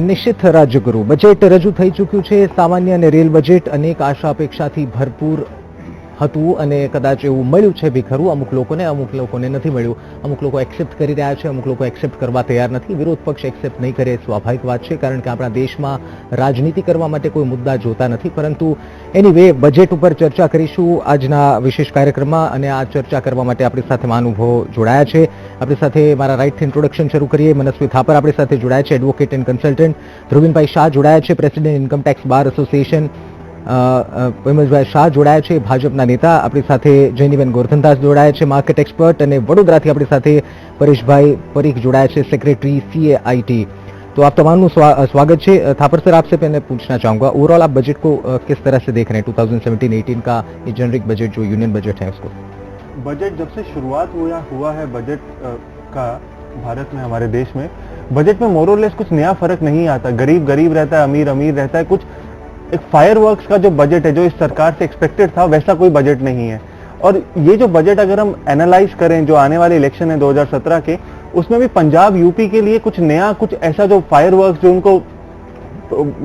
નિશ્ચિત રાજ્યગુરુ બજેટ રજૂ થઈ ચૂક્યું છે। સામાન્ય અને રેલ બજેટ અનેક આશા અપેક્ષાથી ભરપૂર હતું અને કદાચ એવું મળ્યું છે બી ખરું। અમુક લોકોને નથી મળ્યું। અમુક લોકો એક્સેપ્ટ કરી રહ્યા છે, અમુક લોકો એક્સેપ્ટ કરવા તૈયાર નથી। વિરોધ પક્ષ એક્સેપ્ટ નહીં કરે સ્વાભાવિક વાત છે, કારણ કે આપણા દેશમાં રાજનીતિ કરવા માટે કોઈ મુદ્દા જોતા નથી। પરંતુ એનીવે બજેટ ઉપર ચર્ચા કરીશું આજના વિશેષ કાર્યક્રમમાં, અને આ ચર્ચા કરવા માટે આપણી સાથે મહાનુભાવો જોડાયા છે। આપણી સાથે મારા રાઈટથી ઇન્ટ્રોડક્શન શરૂ કરીએ। મનસ્વી થાપર આપણી સાથે જોડાયા છે, એડવોકેટ એન્ડ કન્સલ્ટન્ટ। ધ્રુવીનભાઈ શાહ જોડાયા છે, president income tax bar association. હેમંતભાઈ શાહ જોડાયા છે, ભાજપના નેતા। આપણી સાથે જૈનીબેન ગોરધનદાસ જોડાયા છે, માર્કેટ एक्सपर्ट। અને વડોદરાથી આપણી સાથે પરેશભાઈ પરીખ જોડાया છે, सेक्रेटरी CAIT। तो आप तमाम स्वागत है। थापर सर, आपसे पहले पूछना चाहूँगा, ओवरऑल आप बजट को किस तरह से देख रहे हैं? 2017-18 का ये जेनरिक बजट जो यूनियन बजट है उसको। बजट जब से शुरुआत हुआ है बजट का भारत में, हमारे देश में बजट में मोरलेस कुछ नया फर्क नहीं आता। गरीब गरीब रहता है, अमीर अमीर रहता है। कुछ एक फायरवर्क्स का जो बजट है, जो इस सरकार से एक्सपेक्टेड था, वैसा कोई बजट नहीं है। और ये जो बजट अगर हम एनालाइज करें, जो आने वाले इलेक्शन है 2017 के, उसमें भी पंजाब यूपी के लिए कुछ नया, कुछ ऐसा जो फायरवर्क्स जो उनको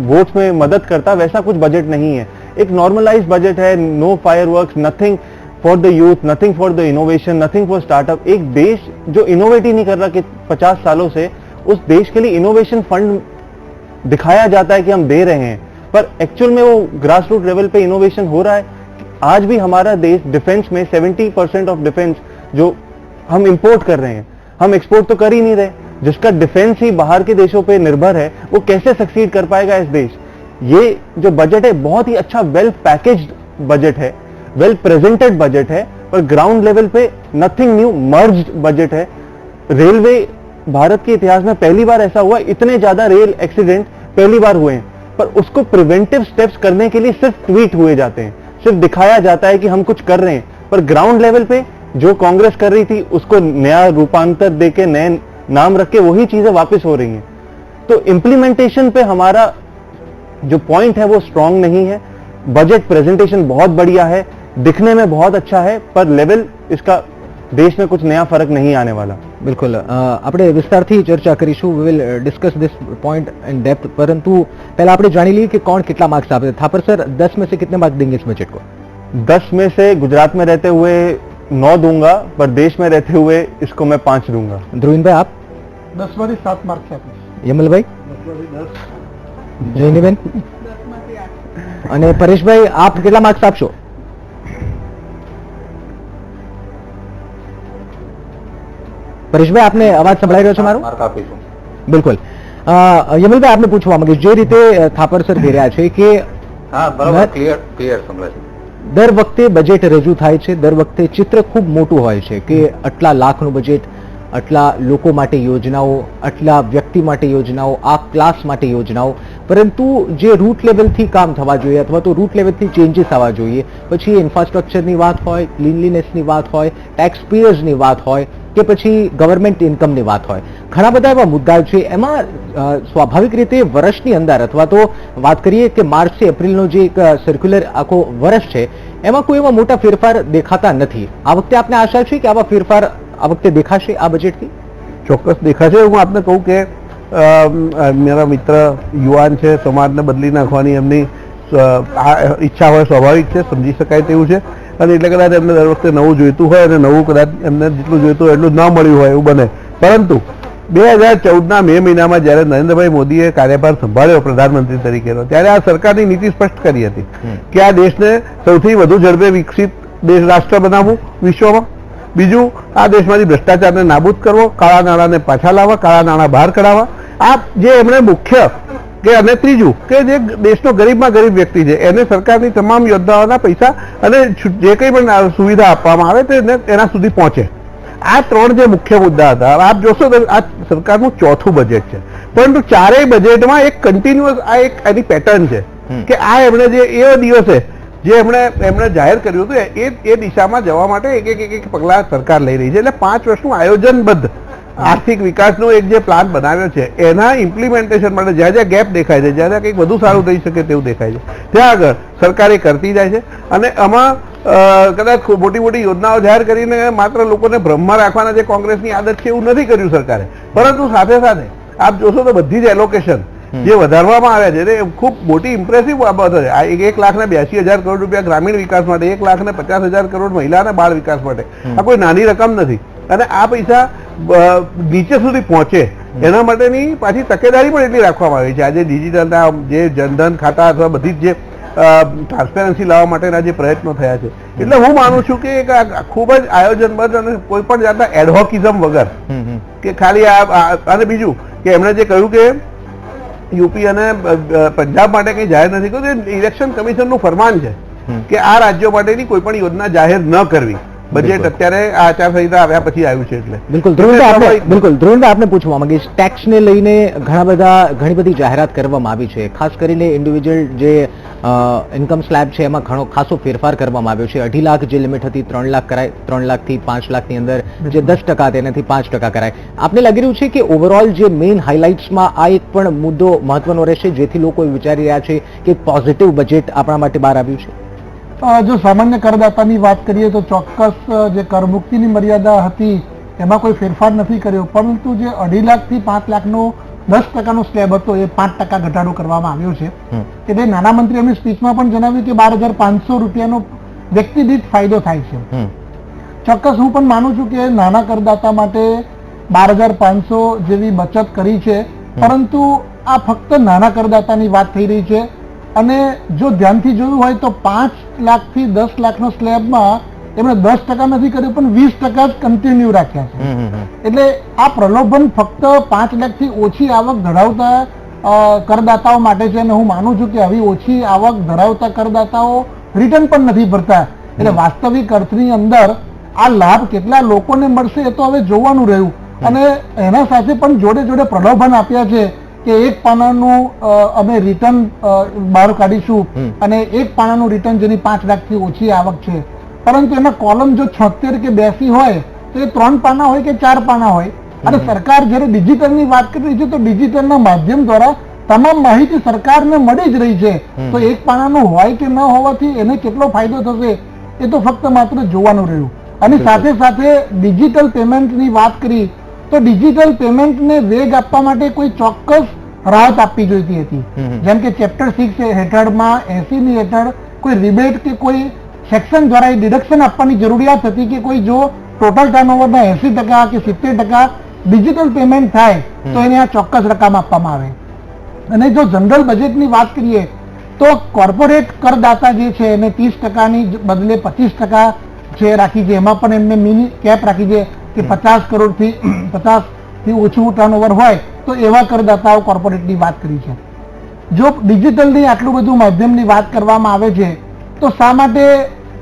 वोट्स में मदद करता, वैसा कुछ बजट नहीं है। एक नॉर्मलाइज बजट है, no fireworks, nothing for the youth, nothing for the innovation, nothing for startup. एक देश जो इनोवेट ही नहीं कर रहा कि 50 सालों से, उस देश के लिए इनोवेशन फंड दिखाया जाता है कि हम दे रहे हैं, पर एक्चुअल में वो ग्रास रूट लेवल पे इनोवेशन हो रहा है। आज भी हमारा देश डिफेंस में 70% ऑफ डिफेंस जो हम इंपोर्ट कर रहे हैं, हम एक्सपोर्ट तो कर ही नहीं रहे। जिसका डिफेंस ही बाहर के देशों पे निर्भर है, वो कैसे सक्सीड कर पाएगा इस देश? ये जो बजट है बहुत ही अच्छा वेल पैकेज्ड बजट है, वेल प्रेजेंटेड बजट है, पर ग्राउंड लेवल पे नथिंग न्यू, मर्ज्ड बजट है। रेलवे भारत के इतिहास में पहली बार ऐसा हुआ, इतने ज्यादा रेल एक्सीडेंट पहली बार हुए हैं, पर उसको प्रिवेंटिव स्टेप्स करने के लिए सिर्फ ट्वीट हुए जाते हैं, सिर्फ दिखाया जाता है कि हम कुछ कर रहे हैं, पर ग्राउंड लेवल पे जो कांग्रेस कर रही थी उसको नया रूपांतर देके, नए नाम रख के वही चीजें वापस हो रही हैं। तो इंप्लीमेंटेशन पे हमारा जो पॉइंट है वो स्ट्रांग नहीं है। बजट प्रेजेंटेशन बहुत बढ़िया है, दिखने में बहुत अच्छा है, पर लेवल इसका देश में कुछ नया फर्क नहीं आने वाला। बिल्कुल, આપણે વિસ્તારથી ચર્ચા કરીશું। We will discuss this point in depth, परंतु पहला આપણે જાણી લઈએ કે કોણ કેટલા માર્ક્સ આપે। થાપર सर, 10 में से कितने मार्क्स देंगे इस बजट को? 10 में से गुजरात में रहते हुए 9 दूंगा, पर देश में रहते हुए इसको मैं 5 दूंगा। ધ્રુવીન ભાઈ, આપ? 10 માંથી 7 માર્ક્સ આપીશ। યમલ ભાઈ? 10 જૈનીબેન? 10 માંથી 8। અને પરેશભાઈ, આપ કેટલા માર્ક્સ આપશો? પરેશભાઈ, આપને અવાજ સંભળાઈ રહ્યો છે મારો? માર્ક આપીશું। બિલકુલ। યમલભાઈ, આપને પૂછવા માંગીશ, જે રીતે થાપર સર કહી રહ્યા છે કે હા, બરાબર, ક્લિયર સંભળાય છે। દર વખતે બજેટ રજૂ થાય છે, દર વખતે ચિત્ર ખૂબ મોટું હોય છે કે આટલા લાખનું બજેટ, આટલા લોકો માટે યોજનાઓ, આટલા વ્યક્તિ માટે યોજનાઓ, આ ક્લાસ માટે યોજનાઓ, પરંતુ જે રૂટ લેવલથી કામ થવા જોઈએ અથવા તો રૂટ લેવલથી ચેન્જીસ આવવા જોઈએ, પછી ઇન્ફ્રાસ્ટ્રક્ચરની વાત હોય, ક્લીનલીનેસની વાત હોય, ટેક્સ પેયર્સની વાત હોય કે પછી ગવર્મેન્ટ ઇન્કમની વાત હોય, ઘણા બધા એવા મુદ્દાઓ છે। એમાં સ્વાભાવિક રીતે વર્ષની અંદર અથવા તો વાત કરીએ કે માર્ચથી એપ્રિલનો જે એક સર્ક્યુલર આખો વર્ષ છે, એમાં કોઈ એવા મોટા ફેરફાર દેખાતા નથી। આ વખતે આપને આશા છે કે આવા ફેરફાર આ વખતે દેખાશે આ બજેટથી? ચોક્કસ દેખાશે। હું આપને કહું કે મારા મિત્ર યુવાન છે, સમાજને બદલી નાખવાની એમની ઈચ્છા હોય, સ્વાભાવિક છે, સમજી શકાય તેવું છે। અને એટલે કદાચ એમને દર વખતે નવું જોઈતું હોય અને નવું કદાચ એમને જેટલું જોઈતું હોય એટલું ના મળ્યું હોય એવું બને। પરંતુ 2014ના મે મહિનામાં જ્યારે નરેન્દ્રભાઈ મોદીએ કાર્યભાર સંભાળ્યો પ્રધાનમંત્રી તરીકેનો, ત્યારે આ સરકારની નીતિ સ્પષ્ટ કરી હતી કે આ દેશને સૌથી વધુ ઝડપે વિકસિત દેશ રાષ્ટ્ર બનાવવું વિશ્વમાં, બીજું આ દેશમાંથી ભ્રષ્ટાચારને નાબૂદ કરવો, કાળા નાણાંને પાછા લાવવા, કાળા નાણાં બહાર કઢાવવા, આ જે એમણે મુખ્ય કે, અને ત્રીજું કે જે દેશનો ગરીબમાં ગરીબ વ્યક્તિ છે એને સરકારની તમામ યોજનાઓના પૈસા અને જે કંઈ પણ સુવિધા આપવામાં આવે તે એના સુધી પહોંચે। આ 3 જે મુખ્ય મુદ્દા હતા। આપ જોશો તો આ સરકારનું ચોથું બજેટ છે, પરંતુ ચારેય બજેટમાં એક કન્ટિન્યુઅસ આ એક એની પેટર્ન છે કે આ એમણે જે એ દિવસે જે એમણે જાહેર કર્યું હતું એ દિશામાં જવા માટે એક પગલાં સરકાર લઈ રહી છે। એટલે 5 વર્ષનું આયોજનબદ્ધ આર્થિક વિકાસનો એક જે પ્લાન બનાવ્યો છે, એના ઇમ્પ્લિમેન્ટેશન માટે જ્યાં જ્યાં ગેપ દેખાય છે, જ્યાં જ્યાં કંઈક વધુ સારું થઈ શકે તેવું દેખાય છે, ત્યાં આગળ સરકારે કરતી જાય છે। અને આમાં કદાચ મોટી મોટી યોજનાઓ જાહેર કરીને માત્ર લોકોને ભ્રમમાં રાખવાના જે કોંગ્રેસની આદત છે એવું નથી કર્યું સરકારે, પરંતુ સાથે સાથે આપ જોશો તો બધી જ એલોકેશન જે વધારવામાં આવ્યા છે તે ખૂબ મોટી ઇમ્પ્રેસિવ બાબત છે. આ 1,82,000 કરોડ રૂપિયા ગ્રામીણ વિકાસ માટે, 1,50,000 કરોડ મહિલા અને બાળ વિકાસ માટે, આ કોઈ નાની રકમ નથી. અને આ પૈસા નીચે સુધી પહોંચે એના માટેની પાછી તકેદારી પણ એટલી રાખવામાં આવી છે. આજે ડિજિટલના જે જનધન ખાતા અથવા બધી જ જે ટ્રાન્સપેરન્સી લાવવા માટેના જે પ્રયત્નો થયા છે, એટલે હું માનું છું કે ખૂબ જ આયોજનબદ્ધ અને કોઈ પણ જાતના એડહોકિઝમ વગર કે ખાલી અને બીજું કે એમણે જે કહ્યું કે યુપી અને પંજાબ માટે કંઈ જાહેર નથી કર્યું, ઇલેક્શન કમિશનનું ફરમાન છે કે આ રાજ્યો માટેની કોઈ પણ યોજના જાહેર ન કરવી. બજેટ અત્યારે આ આચારસંહિતા આવ્યા પછી આવ્યું છે. એટલે બિલકુલ ધ્રુવભાઈ આપને પૂછવા માંગીશ, ટેક્સને લઈને ઘણી બધી જાહેરાત કરવામાં આવી છે. ખાસ કરીને ઇન્ડિવિજ્યુઅલ જે ઇન્કમ સ્લેબ છે એમાં ઘણો ખાસો ફેરફાર કરવામાં આવ્યો છે. 2.5 લાખ જે લિમિટ હતી 3 લાખ કરાય, 3 લાખથી 5 લાખની અંદર જે 10% તેનાથી 5% કરાય. આપને લાગી રહ્યું છે કે ઓવરઓલ જે મેઇન હાઇલાઇટ્સમાં આ એક પણ મુદ્દો મહત્વનો રહેશે જેથી લોકો વિચારી રહ્યા છે કે પોઝિટિવ બજેટ આપણા માટે બહાર આવ્યું છે? જો સામાન્ય કરદાતાની વાત કરીએ તો ચોક્કસ જે કરમુક્તિની મર્યાદા હતી એમાં કોઈ ફેરફાર નથી કર્યો, પરંતુ જે 2.5 લાખથી 5 લાખનો 10%નો સ્લેબ હતો એ 5% ઘટાડો કરવામાં આવ્યો છે. એટલે નાણાં મંત્રી એમની સ્પીચમાં પણ જણાવ્યું કે 12,500 રૂપિયાનો વ્યક્તિ દીઠ ફાયદો થાય છે. ચોક્કસ હું પણ માનું છું કે નાના કરદાતા માટે 12,500 જેવી બચત કરી છે, પરંતુ આ ફક્ત નાના કરદાતાની વાત થઈ રહી છે. અને જો ધ્યાનથી જોયું હોય તો 5 લાખથી 10 લાખનો સ્લેબમાં એમણે 10% નથી કર્યું પણ 20% જ કન્ટિન્યુ રાખ્યા છે. એટલે આ પ્રલોભન ફક્ત 5 લાખથી ઓછી આવક ધરાવતા કરદાતાઓ માટે છે. અને હું માનું છું કે આવી ઓછી આવક ધરાવતા કરદાતાઓ રિટર્ન પણ નથી ભરતા. એટલે વાસ્તવિક અર્થની અંદર આ લાભ કેટલા લોકોને મળશે એ તો હવે જોવાનું રહ્યું. અને એના સાથે પણ જોડે જોડે પ્રલોભન આપ્યા છે કે એક પાનાનું અમે રિટર્ન બહાર કાઢીશું અને એક પાનાનું રિટર્ન જેની 5 લાખથી ઓછી આવક છે, પરંતુ એના કોલમ જો 76 કે 82 હોય તો એ 3 પાના હોય કે 4 પાના હોય. અને સરકાર જ્યારે ડિજિટલની વાત કરી રહી છે તો ડિજિટલના માધ્યમ દ્વારા તમામ માહિતી સરકારને મળી જ રહી છે. તો એક પાનાનું હોય કે ન હોવાથી એને કેટલો ફાયદો થશે એ તો ફક્ત માત્ર જોવાનું રહ્યું. અને સાથે સાથે ડિજિટલ પેમેન્ટની વાત કરી તો ડિજિટલ પેમેન્ટને વેગ આપવા માટે કોઈ ચોક્કસ રાહત આપવી જોઈતી હતી. જેમ કે ચેપ્ટર 6 હેઠળમાં 80 હેઠળ કોઈ રિબેટ કે કોઈ સેક્શન દ્વારા ડિડક્શન આપવાની જરૂરિયાત હતી કે કોઈ જો ટોટલ ટર્નઓવરના 80% કે 70% ડિજિટલ પેમેન્ટ થાય તો એને આ ચોક્કસ રકમ આપવામાં આવે. અને જો જનરલ બજેટની વાત કરીએ તો કોર્પોરેટ કરદાતા જે છે એને 30%ની બદલે 25% જે રાખી છે, એમાં પણ એમને મિની કેપ રાખી છે કે 50 કરોડથી 50થી ઓછું ટર્નઓવર હોય તો એવા કરદાતાઓ કોર્પોરેટની વાત કરી છે. જો ડિજિટલની આટલું બધું માધ્યમની વાત કરવામાં આવે છે તો શા માટે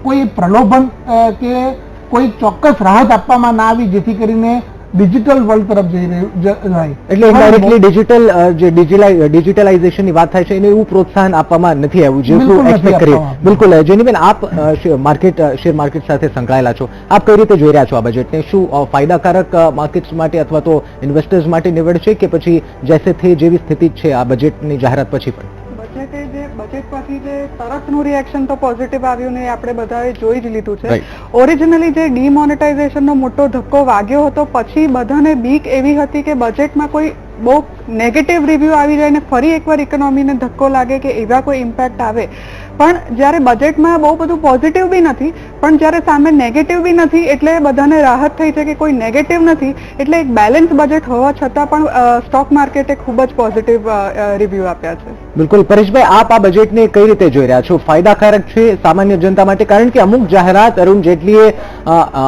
કોઈ પ્રલોભન કે કોઈ ચોક્કસ રાહત આપવામાં ના આવી જેથી કરીને ડિજિટલ વર્લ્ડ તરફ જઈ રહ્યું? એટલે ઇનડાયરેક્ટલી ડિજિટલ જે ડિજિટલાઇઝેશનની વાત થાય છે એને એવું પ્રોત્સાહન આપવામાં નથી આવ્યું જેટલું એક્સપેક્ટ કરીએ. બિલકુલ જેનીબેન, આપ શેર માર્કેટ સાથે સંકળાયેલા છો, આપ કઈ રીતે જોઈ રહ્યા છો આ બજેટને? શું ફાયદાકારક માર્કેટ્સ માટે અથવા તો ઇન્વેસ્ટર્સ માટે નીવડશે કે પછી જૈસે થે જેવી સ્થિતિ જ છે આ બજેટની જાહેરાત પછી પણ? બજેટ પછી જે તરતનું રિએક્શન તો પોઝિટિવ આવ્યું ને આપણે બધાએ જોઈ જ લીધું છે. ઓરિજિનલી જે ડિમોનેટાઇઝેશનનો મોટો ધક્કો વાગ્યો હતો પછી બધાને બીક એવી હતી કે બજેટમાં કોઈ બહુ નેગેટિવ રિવ્યુ આવી જાય ને ફરી એકવાર ઇકોનોમીને ધક્કો લાગે કે એવા કોઈ ઇમ્પેક્ટ આવે. પણ જ્યારે બજેટમાં બહુ બધું પોઝિટિવ બી નથી પણ જ્યારે સામે નેગેટિવ બી નથી એટલે બધાને રાહત થઈ છે કે કોઈ નેગેટિવ નથી. એટલે એક બેલેન્સ બજેટ હોવા છતાં પણ સ્ટોક માર્કેટે ખૂબ જ પોઝિટિવ રિવ્યુ આપ્યા છે. બિલકુલ પરેશભાઈ, આપ આ બજેટને કઈ રીતે જોઈ રહ્યા છો? ફાયદાકારક છે સામાન્ય જનતા માટે? કારણ કે અમુક જાહેરાત અરુણ જેટલીએ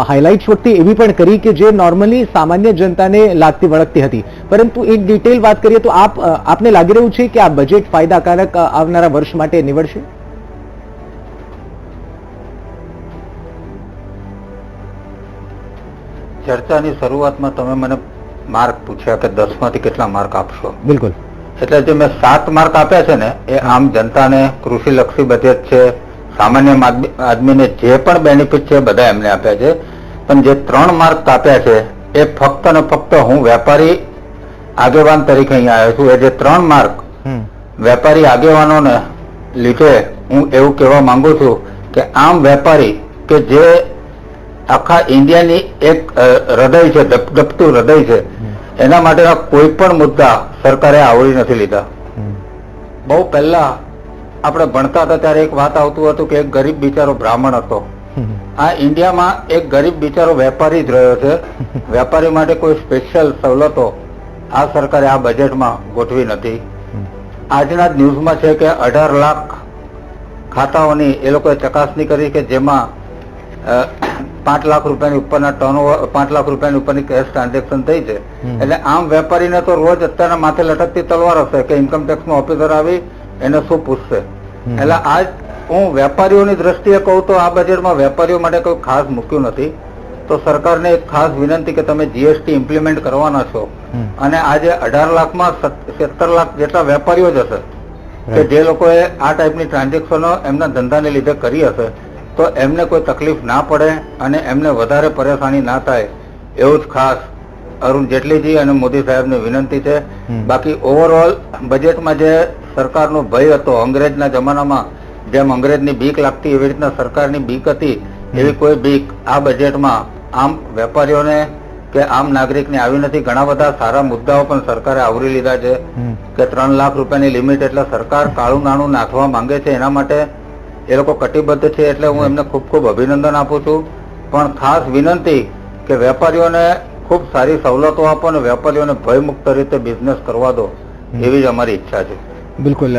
હાઇલાઇટ્સ વખતે એવી પણ કરી કે જે નોર્મલી સામાન્ય જનતાને લાગતી વળગતી હતી, પરંતુ એક ડિટેલ વાત કરીએ તો આપને લાગી રહ્યું છે કે આ બજેટ ફાયદાકારક આવનારા વર્ષ માટે નીવડશે? ચર્ચાની શરૂઆતમાં તમે મને માર્ક પૂછ્યા કે 10 માંથી કેટલા માર્ક આપશો. બિલકુલ. એટલે જે મેં 7 માર્ક આપ્યા છે ને એ આમ જનતાને કૃષિલક્ષી બજેટ છે, સામાન્ય આદમીને જે પણ બેનિફિટ છે બધા એમને આપ્યા છે. પણ જે 3 માર્ક આપ્યા છે એ ફક્ત ને ફક્ત હું વેપારી આગેવાન તરીકે અહીંયા આવ્યો છું. એ જે 3 માર્ક વેપારી આગેવાનોને લીધે હું એવું કહેવા માંગુ છું કે આમ વેપારી કે જે આખા ઇન્ડિયાની એક હૃદય છે, ધબધબતું હૃદય છે, એના માટેના કોઈ પણ મુદ્દા સરકારે આવરી નથી લીધા. બહુ પહેલા આપણે ભણતા હતા ત્યારે એક વાત આવતું હતું કે એક ગરીબ બિચારો બ્રાહ્મણ હતો. આ ઇન્ડિયામાં એક ગરીબ બિચારો વેપારી જ રહ્યો છે. વેપારી માટે કોઈ સ્પેશિયલ સવલતો આ સરકારે આ બજેટમાં ગોઠવી નથી. આજના જ ન્યૂઝમાં છે કે 18 લાખ ખાતાઓની એ લોકોએ ચકાસણી કરી કે જેમાં 5 લાખ રૂપિયાની ઉપરના ટર્નઓવર 5 લાખ રૂપિયાની ઉપરની કેશ ટ્રાન્ઝેક્શન થઈ છે. એટલે આમ વેપારીને તો રોજ અત્યારના માથે લટકતી તલવાર હશે કે ઇન્કમટેક્સનો ઓફિસર આવી એને શું પૂછશે. એટલે આજ હું વેપારીઓની દ્રષ્ટિએ કહું તો આ બજેટમાં વેપારીઓ માટે કોઈ ખાસ મૂક્યું નથી. તો સરકારને એક ખાસ વિનંતી કે તમે જીએસટી ઇમ્પ્લિમેન્ટ કરવાના છો અને આજે 18 લાખમાં 17 લાખ જેટલા વેપારીઓ જ હશે કે જે લોકોએ આ ટાઈપની ટ્રાન્ઝેક્શનો એમના ધંધાને લીધે કરી હશે, તો એમને કોઈ તકલીફ ના પડે અને એમને વધારે પરેશાની ના થાય એવું જ ખાસ અરુણ જેટલીજી અને મોદી સાહેબને વિનંતી છે. બાકી ઓવરઓલ બજેટમાં જે સરકારનો ભય હતો અંગ્રેજના જમાનામાં, જેમ અંગ્રેજની બીક લાગતી એવી રીતના સરકારની બીક હતી, એવી કોઈ બીક આ બજેટમાં આમ વેપારીઓને કે આમ નાગરિકને આવી નથી. ઘણા બધા સારા મુદ્દાઓ પણ સરકારે આવરી લીધા છે કે 3 લાખ રૂપિયાની લિમિટ, એટલે સરકાર કાળું નાણું નાખવા માંગે છે એના માટે એ લોકો કટિબદ્ધ છે. એટલે હું એમને ખૂબ ખૂબ અભિનંદન આપું છું. પણ ખાસ વિનંતી કે વેપારીઓને ખૂબ સારી સવલતો આપો અને વેપારીઓને ભયમુક્ત રીતે બિઝનેસ કરવા દો, એવી જ અમારી ઈચ્છા છે. બિલકુલ,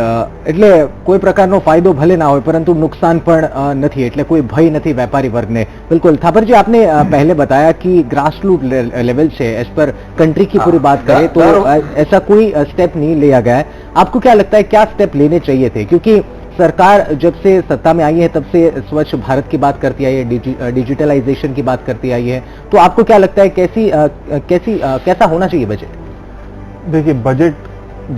એટલે કોઈ પ્રકારનો ફાયદો ભલે ના હોય પરંતુ नुकसान પણ નથી, એટલે કોઈ ભય નથી व्यापारी वर्ग ने. बिल्कुल थापर जी, आपने पहले बताया कि ग्रास रूट लेवल से एज पर कंट्री की पूरी बात करें तो ऐसा कोई स्टेप नहीं लिया गया है. आपको क्या लगता है क्या स्टेप लेने चाहिए थे? क्योंकि सरकार जब से सत्ता में आई है तब से स्वच्छ भारत की बात करती आई है, डिजिटलाइजेशन की बात करती आई है, तो आपको क्या लगता है कैसा होना चाहिए बजट? देखिए, बजट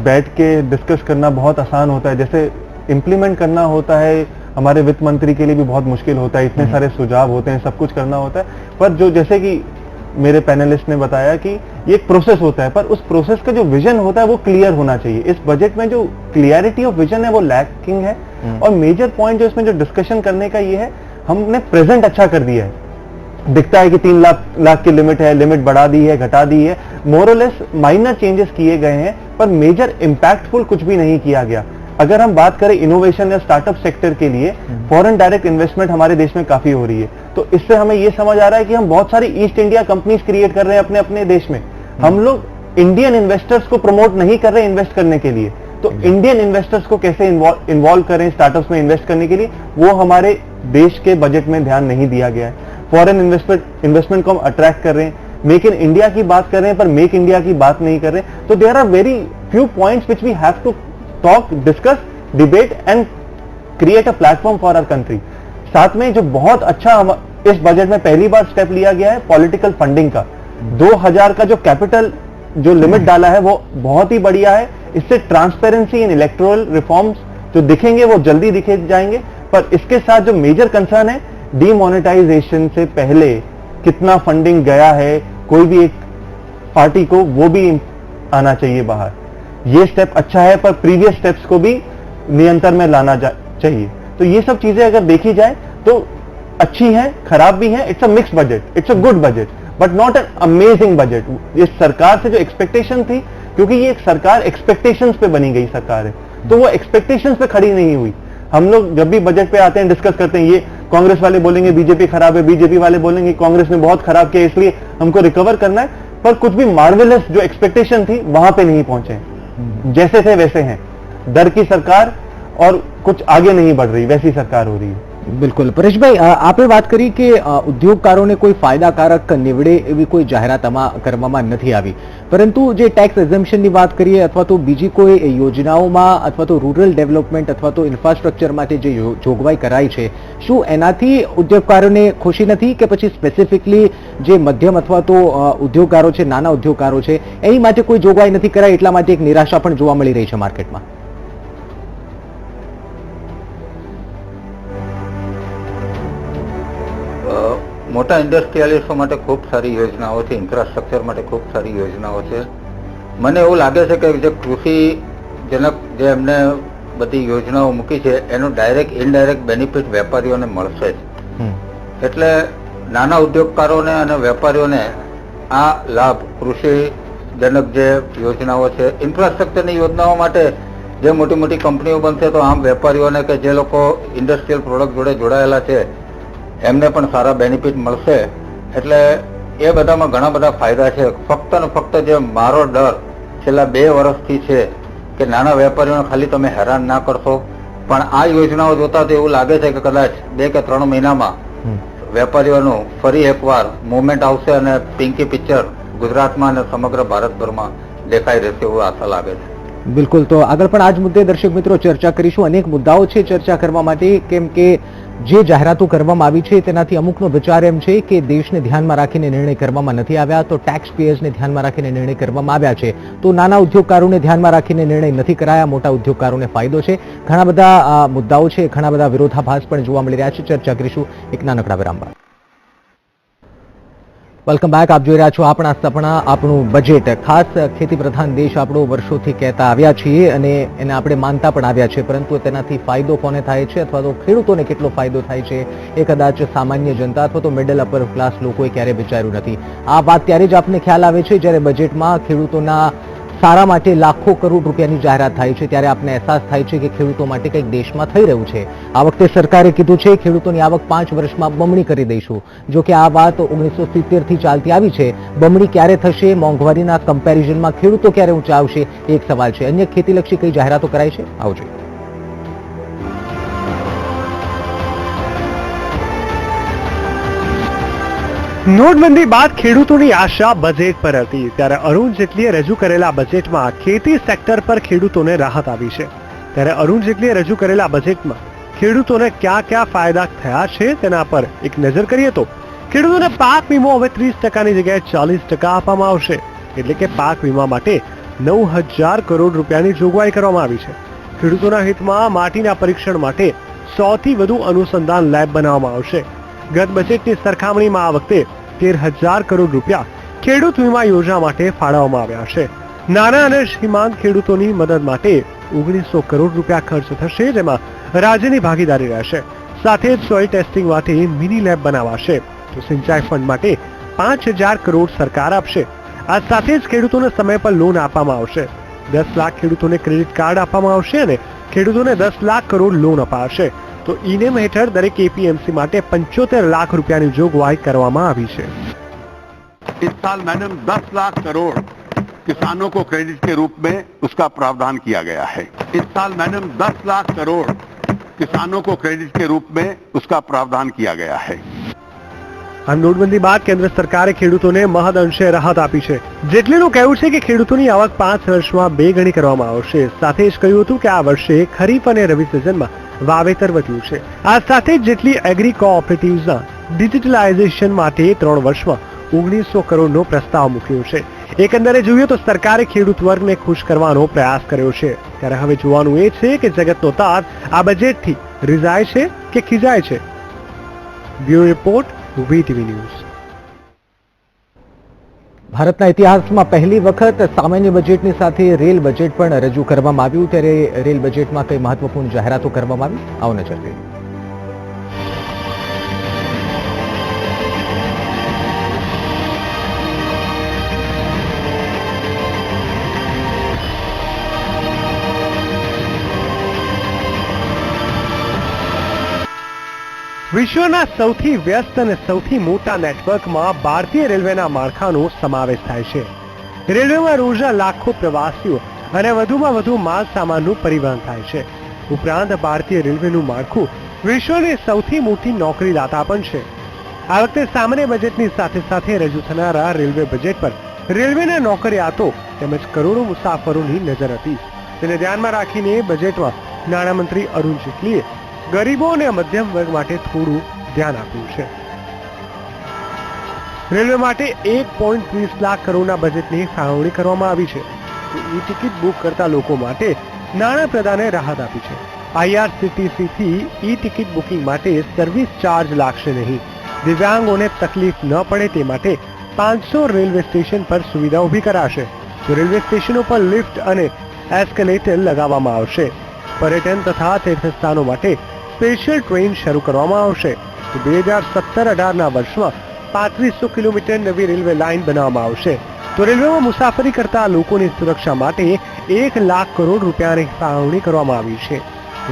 बैठ के डिस्कस करना बहुत आसान होता है, जैसे इम्प्लीमेंट करना होता है हमारे वित्त मंत्री के लिए भी बहुत मुश्किल होता है. इतने सारे सुझाव होते हैं, सब कुछ करना होता है. पर जो जैसे कि मेरे पैनलिस्ट ने बताया कि ये एक प्रोसेस होता है, पर उस प्रोसेस का जो विजन होता है वो क्लियर होना चाहिए. इस बजट में जो क्लियरिटी ऑफ विजन है वो लैकिंग है. और मेजर पॉइंट जो इसमें जो डिस्कशन करने का ये है, हमने प्रेजेंट अच्छा कर दिया है. दिखता है कि 3 लाख की लिमिट है, लिमिट बढ़ा दी है, घटा दी है, मोरलेस माइनर चेंजेस किए गए हैं, पर मेजर इंपैक्टफुल कुछ भी नहीं किया गया. अगर हम बात करें इनोवेशन या स्टार्टअप सेक्टर के लिए, फॉरेन डायरेक्ट इन्वेस्टमेंट हमारे देश में काफी हो रही है. तो इससे हमें ये समझ आ रहा है कि हम बहुत सारी ईस्ट इंडिया कंपनीज क्रिएट कर रहे हैं अपने अपने देश में. हम लोग इंडियन इन्वेस्टर्स को प्रमोट नहीं कर रहे इन्वेस्ट करने के लिए. तो इंडियन इन्वेस्टर्स को कैसे इन्वॉल्व करें स्टार्टअप्स में इन्वेस्ट करने के लिए, वो हमारे देश के बजट में ध्यान नहीं दिया गया है. फॉरेन इन्वेस्टमेंट को हम अट्रैक्ट कर रहे हैं, मेक इन इंडिया की बात कर रहे हैं, पर मेक इंडिया की बात नहीं कर रहे. तो there are very few points which we have to talk, discuss, debate and create a platform for our country. साथ में जो बहुत अच्छा इस बजट में पहली बार स्टेप लिया गया है पॉलिटिकल फंडिंग का. 2000 का जो कैपिटल जो लिमिट डाला है वो बहुत ही बढ़िया है. इससे ट्रांसपेरेंसी इन इलेक्टोरल रिफॉर्म्स जो दिखेंगे वो जल्दी दिखे जाएंगे. पर इसके साथ जो मेजर कंसर्न है, डीमोनेटाइजेशन से पहले कितना फंडिंग गया है कोई भी एक पार्टी को, वो भी आना चाहिए बाहर. ये स्टेप अच्छा है, पर प्रीवियस स्टेप्स को भी नियंत्रण में लाना चाहिए. तो ये सब चीजें अगर देखी जाए तो अच्छी हैं, खराब भी हैं. It's a mix budget, it's a good budget, but not an amazing budget. इस सरकार से जो एक्सपेक्टेशन थी, क्योंकि ये एक सरकार एक्सपेक्टेशंस पे बनी गई सरकार है, तो वो एक्सपेक्टेशंस पे खड़ी नहीं हुई. हम लोग जब भी बजट पे आते हैं डिस्कस करते हैं, ये कांग्रेस वाले बोलेंगे बीजेपी खराब है, बीजेपी वाले बोलेंगे कांग्रेस ने बहुत खराब किया इसलिए हमको रिकवर करना है. पर कुछ भी मार्वेलस जो एक्सपेक्टेशन थी वहां पे नहीं पहुंचे. जैसे थे वैसे हैं. डर की सरकार और कुछ आगे नहीं बढ़ रही, वैसी सरकार हो रही है. બિલકુલ. પરેશભાઈ, આપે વાત કરી કે ઉદ્યોગકારોને કોઈ ફાયદાકારક નીવડે એવી કોઈ જાહેરાત કરવામાં નથી આવી, પરંતુ જે ટેક્સ એક્ઝમ્પશનની વાત કરીએ અથવા તો બીજી કોઈ યોજનાઓમાં અથવા તો રૂરલ ડેવલપમેન્ટ અથવા તો ઇન્ફ્રાસ્ટ્રક્ચર માટે જે જોગવાઈ કરાઈ છે, શું એનાથી ઉદ્યોગકારોને ખુશી નથી કે પછી સ્પેસિફિકલી જે મધ્યમ અથવા તો ઉદ્યોગકારો છે, નાના ઉદ્યોગકારો છે, એની માટે કોઈ જોગવાઈ નથી કરાઈ એટલા માટે એક નિરાશા પણ જોવા મળી રહી છે માર્કેટમાં? મોટા ઇન્ડસ્ટ્રીયાલિસ્ટો માટે ખૂબ સારી યોજનાઓ છે, ઇન્ફ્રાસ્ટ્રક્ચર માટે ખૂબ સારી યોજનાઓ છે. મને એવું લાગે છે કે જે કૃષિજનક જે એમને બધી યોજનાઓ મૂકી છે એનો ડાયરેક્ટ ઇનડાયરેક્ટ બેનિફિટ વેપારીઓને મળશે જ. એટલે નાના ઉદ્યોગકારોને અને વેપારીઓને આ લાભ કૃષિજનક જે યોજનાઓ છે, ઇન્ફ્રાસ્ટ્રક્ચરની યોજનાઓ માટે જે મોટી મોટી કંપનીઓ બનશે તો આમ વેપારીઓને કે જે લોકો ઇન્ડસ્ટ્રીયલ પ્રોડક્ટ જોડે જોડાયેલા છે એમને પણ સારા બેનિફિટ મળશે. એટલે એ બધામાં ઘણા બધા ફાયદા છે. ફક્ત ને ફક્ત જે મારો ડર છેલ્લા 2 વર્ષથી છે કે નાના વેપારીઓને ખાલી તમે હેરાન ના કરશો, પણ આ યોજનાઓ જોતા તો એવું લાગે છે કે કદાચ 2 કે 3 મહિનામાં વેપારીઓનું ફરી એકવાર મુવમેન્ટ આવશે અને પિંકી પિક્ચર ગુજરાતમાં અને સમગ્ર ભારતભરમાં દેખાઈ રહેશે એવું આશા લાગે છે. બિલકુલ, તો આગળ પણ આ જ મુદ્દે દર્શક મિત્રો ચર્ચા કરીશું. અનેક મુદ્દાઓ છે ચર્ચા કરવા માટે, કેમ કે જે જાહેરાતો કરવામાં આવી છે તેનાથી અમુકનો વિચાર એમ છે કે દેશને ધ્યાનમાં રાખીને નિર્ણય કરવામાં નથી આવ્યા, તો ટેક્સ પેયર્સને ધ્યાનમાં રાખીને નિર્ણય કરવામાં આવ્યા છે. તો નાના ઉદ્યોગકારોને ધ્યાનમાં રાખીને નિર્ણય નથી કરાયા, મોટા ઉદ્યોગકારોને ફાયદો છે. ઘણા બધા મુદ્દાઓ છે, ઘણા બધા વિરોધાભાસ પણ જોવા મળી રહ્યા છે. ચર્ચા કરીશું એક નાનકડા વિરામ બાદ. Welcome back. આપ જોઈ રહ્યા છો આપણા સપના આપણું બજેટ. ખાસ ખેતી પ્રધાન દેશ આપણો વર્ષોથી કહેતા આવ્યા છીએ અને એને આપણે માનતા પણ આવ્યા છે, પરંતુ તેનાથી ફાયદો કોને થાય છે અથવા તો ખેડૂતોને કેટલો ફાયદો થાય છે એ કદાચ સામાન્ય જનતા અથવા તો મિડલ અપર ક્લાસ લોકોએ ક્યારેય વિચાર્યું નથી. આ વાત ત્યારે જ આપને ખ્યાલ આવે છે જ્યારે બજેટમાં ખેડૂતોના સારા માટે લાખો કરોડ રૂપિયાની જાહેરાત થાય છે, ત્યારે આપને અહેસાસ થાય છે કે ખેડૂતો માટે કંઈક દેશમાં થઈ રહ્યું છે. આ વખતે સરકારે કીધું છે ખેડૂતોની આવક 5 વર્ષમાં બમણી કરી દઈશું. જો કે આ વાત 1970 થી ચાલતી આવી છે. બમણી ક્યારે થશે, મોંઘવારીના કમ્પેરિઝનમાં ખેડૂતો ક્યારે ઊંચા આવશે, એક સવાલ છે. અન્ય ખેતીલક્ષી કઈ જાહેરાતો કરાઈ છે, આવજો. નોટબંધી બાદ ખેડૂતોની આશા બજેટ પર હતી, ત્યારે અરુણ જેટલીએ રજૂ કરેલા બજેટમાં ખેતી સેક્ટર પર ખેડૂતોને રાહત આવી છે. ત્યારે અરુણ જેટલીએ રજૂ કરેલા બજેટમાં ખેડૂતોને ક્યાં ક્યાં ફાયદા થયા છે તેના પર એક નજર કરીએ તો ખેડૂતોને પાક વીમો હવે 30%ની જગ્યાએ 40% આપવામાં આવશે. એટલે કે પાક વીમા માટે 9,000 કરોડ રૂપિયાની જોગવાઈ કરવામાં આવી છે. ખેડૂતોના હિતમાં માટીના પરીક્ષણ માટે 100 થી વધુ અનુસંધાન લેબ બનાવવામાં આવશે. ગત બજેટની સરખામણીમાં આ વખતે 13,000 કરોડ રૂપિયા ખેડૂત વીમા યોજના માટે ફાળવવામાં આવ્યા છે. નાના અને સીમાંત ખેડૂતોની મદદ માટે 1900 કરોડ રૂપિયા ખર્ચ થશે, જેમાં રાજ્યની ભાગીદારી રહેશે. સાથે જ સોઇલ ટેસ્ટિંગ માટે મિની લેબ બનાવાશે. તો સિંચાઈ ફંડ માટે 5,000 કરોડ સરકાર આપશે. આ સાથે જ ખેડૂતોને સમય પર લોન આપવામાં આવશે. 10 લાખ ખેડૂતોને ક્રેડિટ કાર્ડ આપવામાં આવશે અને ખેડૂતોને 10 લાખ કરોડ લોન અપાશે. તો ઈનેમ હેઠળ દરેક એપીએમસી માટે 75 લાખ રૂપિયાની જોગવાઈ કરવામાં આવી છે. इस साल मैडम 10 लाख करोड़ किसानों को क्रेडिट के रूप में उसका प्रावधान किया गया है. इस साल मैडम 10 लाख करोड़ किसानों को क्रेडिट के रूप में उसका प्रावधान किया गया है. આમ નોટબંધી બાદ કેન્દ્ર સરકારે ખેડૂતોને મહદ અંશે રાહત આપી છે. જેટલીનું કહેવું છે કે ખેડૂતોની આવક 5 વર્ષમાં 2 ગણી કરવામાં આવશે. સાથે જ કહ્યું હતું કે આ વર્ષે ખરીફ અને રવિ સિઝનમાં વાવેતર વધ્યું છે. આ સાથે જ જેટલી એગ્રી કોઓપરેટિવ્સના ડિજિટલાઇઝેશન માટે 3 વર્ષમાં 1900 કરોડનો પ્રસ્તાવ મૂક્યો છે. એકંદરે જોઈએ તો સરકારે ખેડૂત વર્ગને ખુશ કરવાનો પ્રયાસ કર્યો છે. ત્યારે હવે જોવાનું એ છે કે જગતનો તાત આ બજેટથી રીઝાય છે કે ખીજાય છે. Bureau report, VTV news. ભારતના ઇતિહાસમાં પહેલી વખત સામાન્ય બજેટની સાથે રેલ બજેટ પણ રજૂ કરવામાં આવ્યું. ત્યારે રેલ બજેટમાં કઈ મહત્વપૂર્ણ જાહેરાતો કરવામાં આવી, આવો નજર કરીએ. વિશ્વના સૌથી વ્યસ્ત અને સૌથી મોટા નેટવર્કમાં ભારતીય રેલવેના માળખાનો સમાવેશ થાય છે. રેલવેમાં રોજના લાખો પ્રવાસીઓ અને વધુમાં વધુ માલ સામાનનું પરિવહન થાય છે. ઉપરાંત ભારતીય રેલવેનું માળખું વિશ્વની સૌથી મોટી નોકરીદાતા પણ છે. આ વખતે સામાન્ય બજેટની સાથે સાથે રજૂ થનારા રેલવે બજેટ પર રેલવેના નોકરિયાતો તેમજ કરોડો મુસાફરોની નજર હતી. તેને ધ્યાનમાં રાખીને બજેટમાં નાણામંત્રી અરુણ જેટલીએ ગરીબો અને મધ્યમ વર્ગ માટે થોડું ધ્યાન આપ્યું છે. રેલવે માટે 1.30 લાખ કરોડના બજેટની ફાળવણી કરવામાં આવી છે. ઈ ટિકિટ બુક કરતા લોકો માટે નાણાં પ્રધાને રાહત આપી છે. IRCTC થી ઈ ટિકિટ બુકિંગ માટે સર્વિસ ચાર્જ લાગશે નહીં. દિવ્યાંગોને તકલીફ ન પડે તે માટે 500 રેલવે સ્ટેશન પર સુવિધા ઊભી કરાશે. તો રેલવે સ્ટેશનો પર લિફ્ટ અને એસ્કેલેટર લગાવવામાં આવશે. પર્યટન તથા તીર્થસ્થાનો માટે સ્પેશિયલ ટ્રેન શરૂ કરવામાં આવશે. તો 2017-18ના વર્ષમાં 3500 કિલોમીટર નવી રેલવે લાઇન બનાવવામાં આવશે. તો રેલવેમાં મુસાફરી કરતા લોકોની સુરક્ષા માટે 1 લાખ કરોડ રૂપિયાની ફાળવણી કરવામાં આવી છે.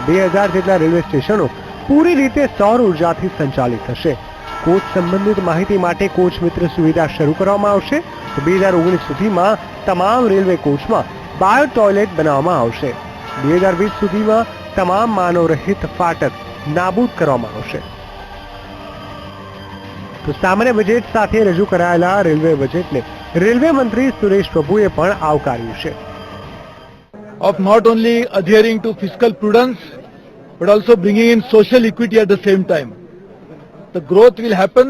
2000 જેટલા રેલવે સ્ટેશનો પૂરી રીતે સૌર ઉર્જાથી સંચાલિત થશે. કોચ સંબંધિત માહિતી માટે કોચ મિત્ર સુવિધા શરૂ કરવામાં આવશે. 2019 સુધીમાં તમામ રેલવે કોચમાં બાયો ટોયલેટ બનાવવામાં આવશે. 2020 સુધીમાં તમામ માનવરહિત ફાટક નાબૂદ કરવામાં આવશે. તો સામાન્ય બજેટ સાથે રજૂ કરાયેલા રેલવે બજેટને રેલવે મંત્રી સુરેશ પ્રભુએ પણ આવકાર્યું છે. Of not only adhering to fiscal prudence but also bringing in social equity at the same time. The growth will happen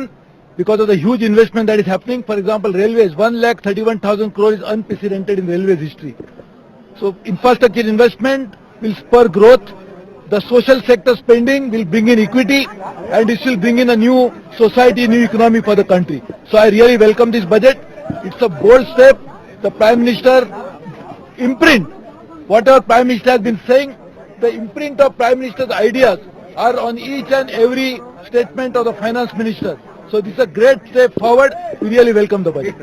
because of the huge investment that is happening. For example, railways, 1,31,000 crore is unprecedented in railways history. So infrastructure investment will spur growth. The social sector spending will bring in equity and this will bring in a new society, new economy for the country. So I really welcome this budget. It's a bold step. The Prime Minister imprint, whatever Prime Minister has been saying, the imprint of Prime Minister's ideas are on each and every statement of the Finance Minister. So this is a great step forward. We really welcome the budget.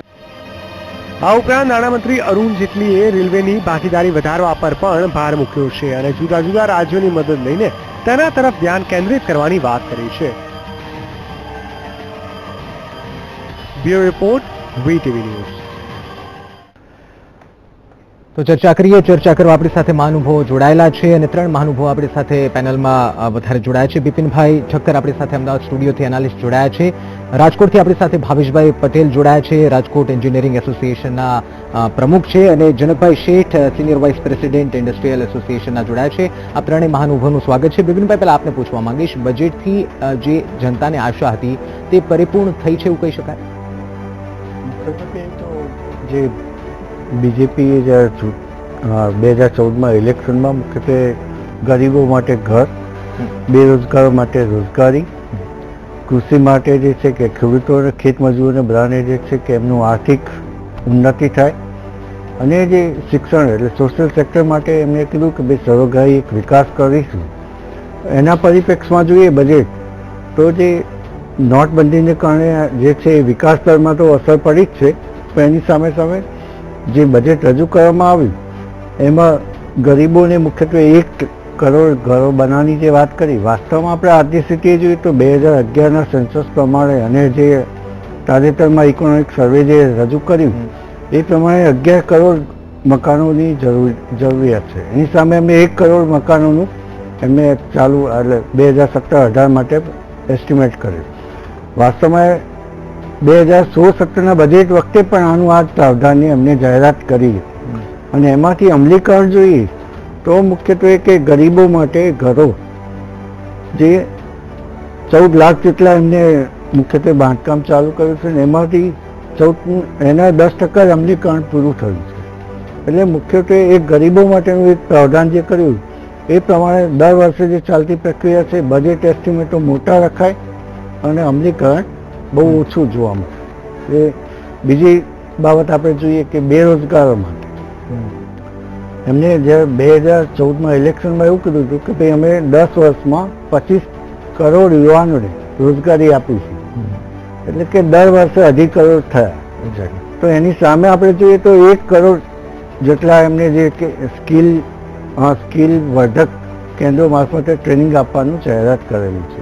આ ઉપરાંત નાણામંત્રી અરુણ જેટલીએ રેલવેની ભાગીદારી વધારવા પર પણ ભાર મૂક્યો છે અને જુદા જુદા રાજ્યોની મદદ લઈને તેના તરફ ધ્યાન કેન્દ્રિત કરવાની વાત કરી છે. Bureau report, VTV news. તો ચર્ચા કરીએ. ચર્ચા કરવા આપણી સાથે મહાનુભાવો જોડાયેલા છે અને 3 મહાનુભાવો આપણી સાથે પેનલમાં વધારે જોડાયા છે. બિપિનભાઈ ઠક્કર આપણી સાથે અમદાવાદ સ્ટુડિયોથી એનાલિસ્ટ જોડાયા છે. રાજકોટથી આપણી સાથે ભાવેશભાઈ પટેલ જોડાયા છે, રાજકોટ એન્જિનિયરિંગ એસોસિએશનના પ્રમુખ છે, અને જનકભાઈ શેઠ સિનિયર વાઇસ પ્રેસિડેન્ટ ઇન્ડસ્ટ્રીયલ એસોસિએશનના જોડાયા છે. આ ત્રણેય મહાનુભાવોનું સ્વાગત છે. બિપિનભાઈ, પહેલા આપને પૂછવા માંગીશ, બજેટથી જે જનતાને આશા હતી તે પરિપૂર્ણ થઈ છે એવું કહી શકાય? જે બીજેપીએ જ્યારે 2014માં ઇલેક્શનમાં મુખ્યત્વે ગરીબો માટે ઘર, બેરોજગારો માટે રોજગારી, કૃષિ માટે જે છે કે ખેડૂતો અને ખેતમજૂરોને બધાને જે છે કે એમનું આર્થિક ઉન્નતિ થાય, અને જે શિક્ષણ એટલે સોશિયલ સેક્ટર માટે એમણે કીધું કે ભાઈ સર્વગ્રાહી એક વિકાસ કરીશું. એના પરિપ્રેક્ષમાં જોઈએ બજેટ તો જે નોટબંધીને કારણે જે છે એ વિકાસ દરમાં તો અસર પડી જ છે, પણ એની સામે સામે જે બજેટ રજૂ કરવામાં આવ્યું એમાં ગરીબોને મુખ્યત્વે 1 કરોડ ઘરો બનાવવાની જે વાત કરી, વાસ્તવમાં આપણે આજની સ્થિતિએ જોઈએ તો 2011ના સેન્સસ પ્રમાણે અને જે તાજેતરમાં ઇકોનોમિક સર્વે જે રજૂ કર્યું એ પ્રમાણે 11 કરોડ મકાનોની જરૂરિયાત છે. એની સામે અમે 1 કરોડ મકાનોનું એમને ચાલુ એટલે 2017-18 માટે એસ્ટિમેટ કર્યું. વાસ્તવમાં 2016-17ના બજેટ વખતે પણ આનું આ પ્રાવધાનની અમને જાહેરાત કરી, અને એમાંથી અમલીકરણ જોઈએ તો મુખ્યત્વે કે ગરીબો માટે ઘરો જે 14 લાખ જેટલા એમને મુખ્યત્વે બાંધકામ ચાલુ કર્યું છે, અને એમાંથી એના 10% જ અમલીકરણ પૂરું થયું છે. એટલે મુખ્યત્વે એક ગરીબો માટેનું એક પ્રાવધાન જે કર્યું એ પ્રમાણે દર વર્ષે જે ચાલતી પ્રક્રિયા છે બજેટ એસ્ટિમેટો મોટા રખાય અને અમલીકરણ બહુ ઓછું જોવા મળે. એ બીજી બાબત આપણે જોઈએ કે બેરોજગારો માટે એમને જ્યારે 2014માં ઇલેક્શનમાં એવું કીધું હતું કે ભાઈ અમે 10 વર્ષમાં 25 કરોડ યુવાનોને રોજગારી આપીશું, એટલે કે દર વર્ષે 2.5 કરોડ થયા. તો એની સામે આપણે જોઈએ તો 1 કરોડ જેટલા એમને જે સ્કિલ વર્ધક કેન્દ્રો મારફતે ટ્રેનિંગ આપવાનું જાહેરાત કરેલું છે.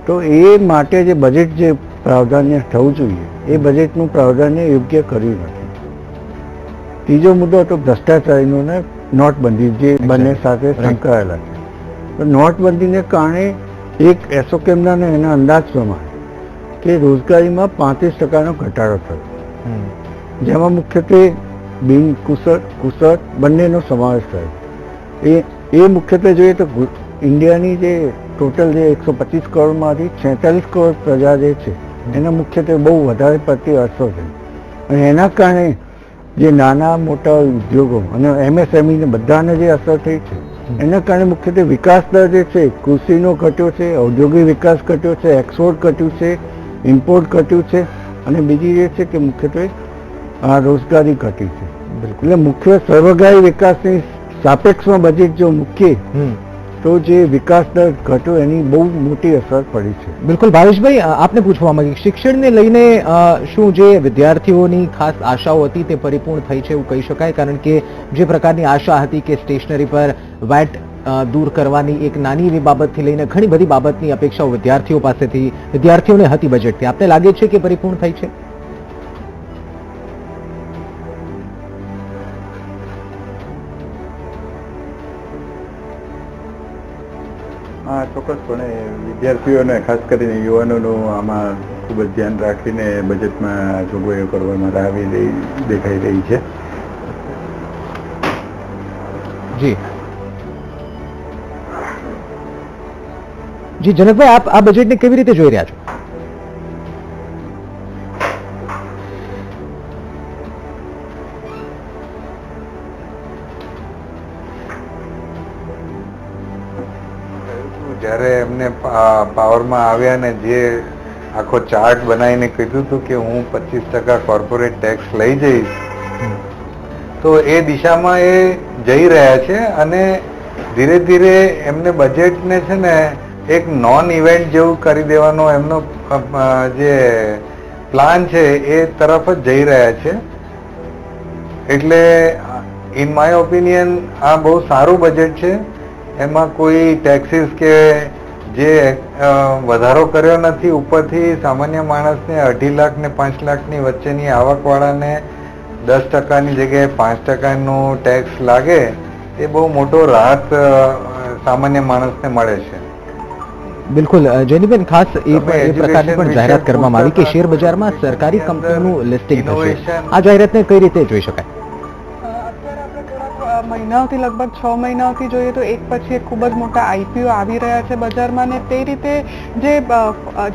તો એ માટે જે બજેટ જે પ્રાવધાન્ય થવું જોઈએ એ બજેટનું પ્રાવધાન્ય યોગ્ય કર્યું નથી. ત્રીજો મુદ્દો હતો ભ્રષ્ટાચારીનો ને નોટબંધી, જે બંને સાથે સંકળાયેલા છે. તો નોટબંધીને કારણે એક એસોકેમના એના અંદાજ પ્રમાણે કે રોજગારીમાં 35%નો ઘટાડો થયો, જેમાં મુખ્યત્વે બિનકુશળ, કુશળ બંનેનો સમાવેશ થયો. એ મુખ્યત્વે જોઈએ તો ઇન્ડિયાની જે ટોટલ જે 125 કરોડમાંથી 46 કરોડ પ્રજા જે છે એના મુખ્યત્વે બહુ વધારે પડતી અસર થઈ, અને એના કારણે જે નાના મોટા ઉદ્યોગો અને MSME ને બધાને જે અસર થઈ છે એના કારણે મુખ્યત્વે વિકાસ દર જે છે કૃષિનો ઘટ્યો છે, ઔદ્યોગિક વિકાસ ઘટ્યો છે, એક્સપોર્ટ ઘટ્યું છે, ઇમ્પોર્ટ ઘટ્યું છે, અને બીજી જે છે કે મુખ્યત્વે રોજગારી ઘટી છે. એટલે મુખ્ય સર્વગ્રાહી વિકાસની સાપેક્ષમાં બજેટ જો મૂકીએ તો જે વિકાસ દર ઘટ્યો એની બહુ મોટી અસર પડી છે. બિલકુલ ભાવેશભાઈ, આપને પૂછવા માંગીએ, શિક્ષણને લઈને શું જે વિદ્યાર્થીઓની ખાસ આશાઓ હતી તે પરિપૂર્ણ થઈ છે એવું કહી શકાય? કારણ કે જે પ્રકારની આશા હતી કે સ્ટેશનરી પર વેટ દૂર કરવાની એક નાની એવી બાબતથી લઈને ઘણી બધી બાબતની અપેક્ષાઓ વિદ્યાર્થીઓને હતી બજેટથી, આપને લાગે છે કે પરિપૂર્ણ થઈ છે? હા, ચોક્કસપણે વિદ્યાર્થીઓને ખાસ કરીને યુવાનોનું આમાં ખૂબ જ ધ્યાન રાખીને બજેટમાં જોગવાઈઓ કરવામાં આવી દેખાઈ રહી છે. જી જી જનકભાઈ, આપ આ બજેટને કેવી રીતે જોઈ રહ્યા છો? જ્યારે એમને પાવરમાં આવ્યા ને જે આખો ચાર્ટ બનાવીને કીધું હતું કે હું 25% કોર્પોરેટ ટેક્સ લઈ જઈશ, તો એ દિશામાં એ જઈ રહ્યા છે અને ધીરે ધીરે એમને બજેટને છે ને એક નોન ઇવેન્ટ જેવું કરી દેવાનો એમનો જે પ્લાન છે એ તરફ જ જઈ રહ્યા છે. એટલે ઇન માય ઓપિનિયન આ બહુ સારું બજેટ છે. એમાં કોઈ ટેક્સીસ કે જે વધારો કર્યો નથી. ઉપરથી સામાન્ય માણસને 2.5 લાખ ને 5 લાખની વચ્ચેની આવકવાળાને 10%ની જગ્યાએ 5%નું ટેક્સ લાગે એ બહુ મોટો રાહત સામાન્ય માણસને મળે છે. બિલકુલ જેનીબેન, ખાસ એ પ્રકારની પણ જાહેરાત કરવામાં આવી કે શેર બજારમાં સરકારી કંપનીઓનું લિસ્ટિંગ થશે. આ જાહેરાતને કઈ રીતે જોઈ શકાય? મહિનાઓથી લગભગ 6 મહિનાઓથી જોઈએ તો એક પછી એક ખૂબ જ મોટા આઈપીઓ આવી રહ્યા છે બજારમાં, ને તે રીતે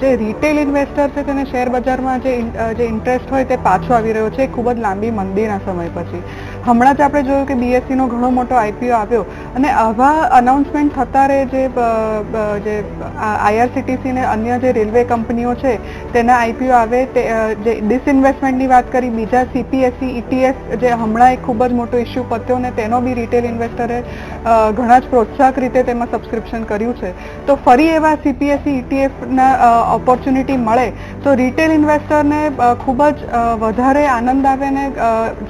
જે રિટેલ ઇન્વેસ્ટર છે તેને શેર બજારમાં જે ઇન્ટરેસ્ટ હોય તે પાછો આવી રહ્યો છે ખૂબ જ લાંબી મંદીના સમય પછી. હમણાં જ આપણે જોયું કે BSE નો ઘણો મોટો આઈપીઓ આવ્યો અને આવા અનાઉન્સમેન્ટ થતા રહે જે IRCTC ને અન્ય જે રેલવે કંપનીઓ છે તેના આઈપીઓ આવે. જે ડિસઇન્વેસ્ટમેન્ટની વાત કરી, બીજા CPSE ETF જે હમણાં એક ખૂબ જ મોટો ઇસ્યુ પત્યો ને તેનો બી રિટેલ ઇન્વેસ્ટરે ઘણા જ પ્રોત્સાહક રીતે તેમાં સબસ્ક્રિપ્શન કર્યું છે. તો ફરી એવા CPSE ETF ના ઓપોર્ચ્યુનિટી મળે તો રિટેલ ઇન્વેસ્ટરને ખૂબ જ વધારે આનંદ આવે ને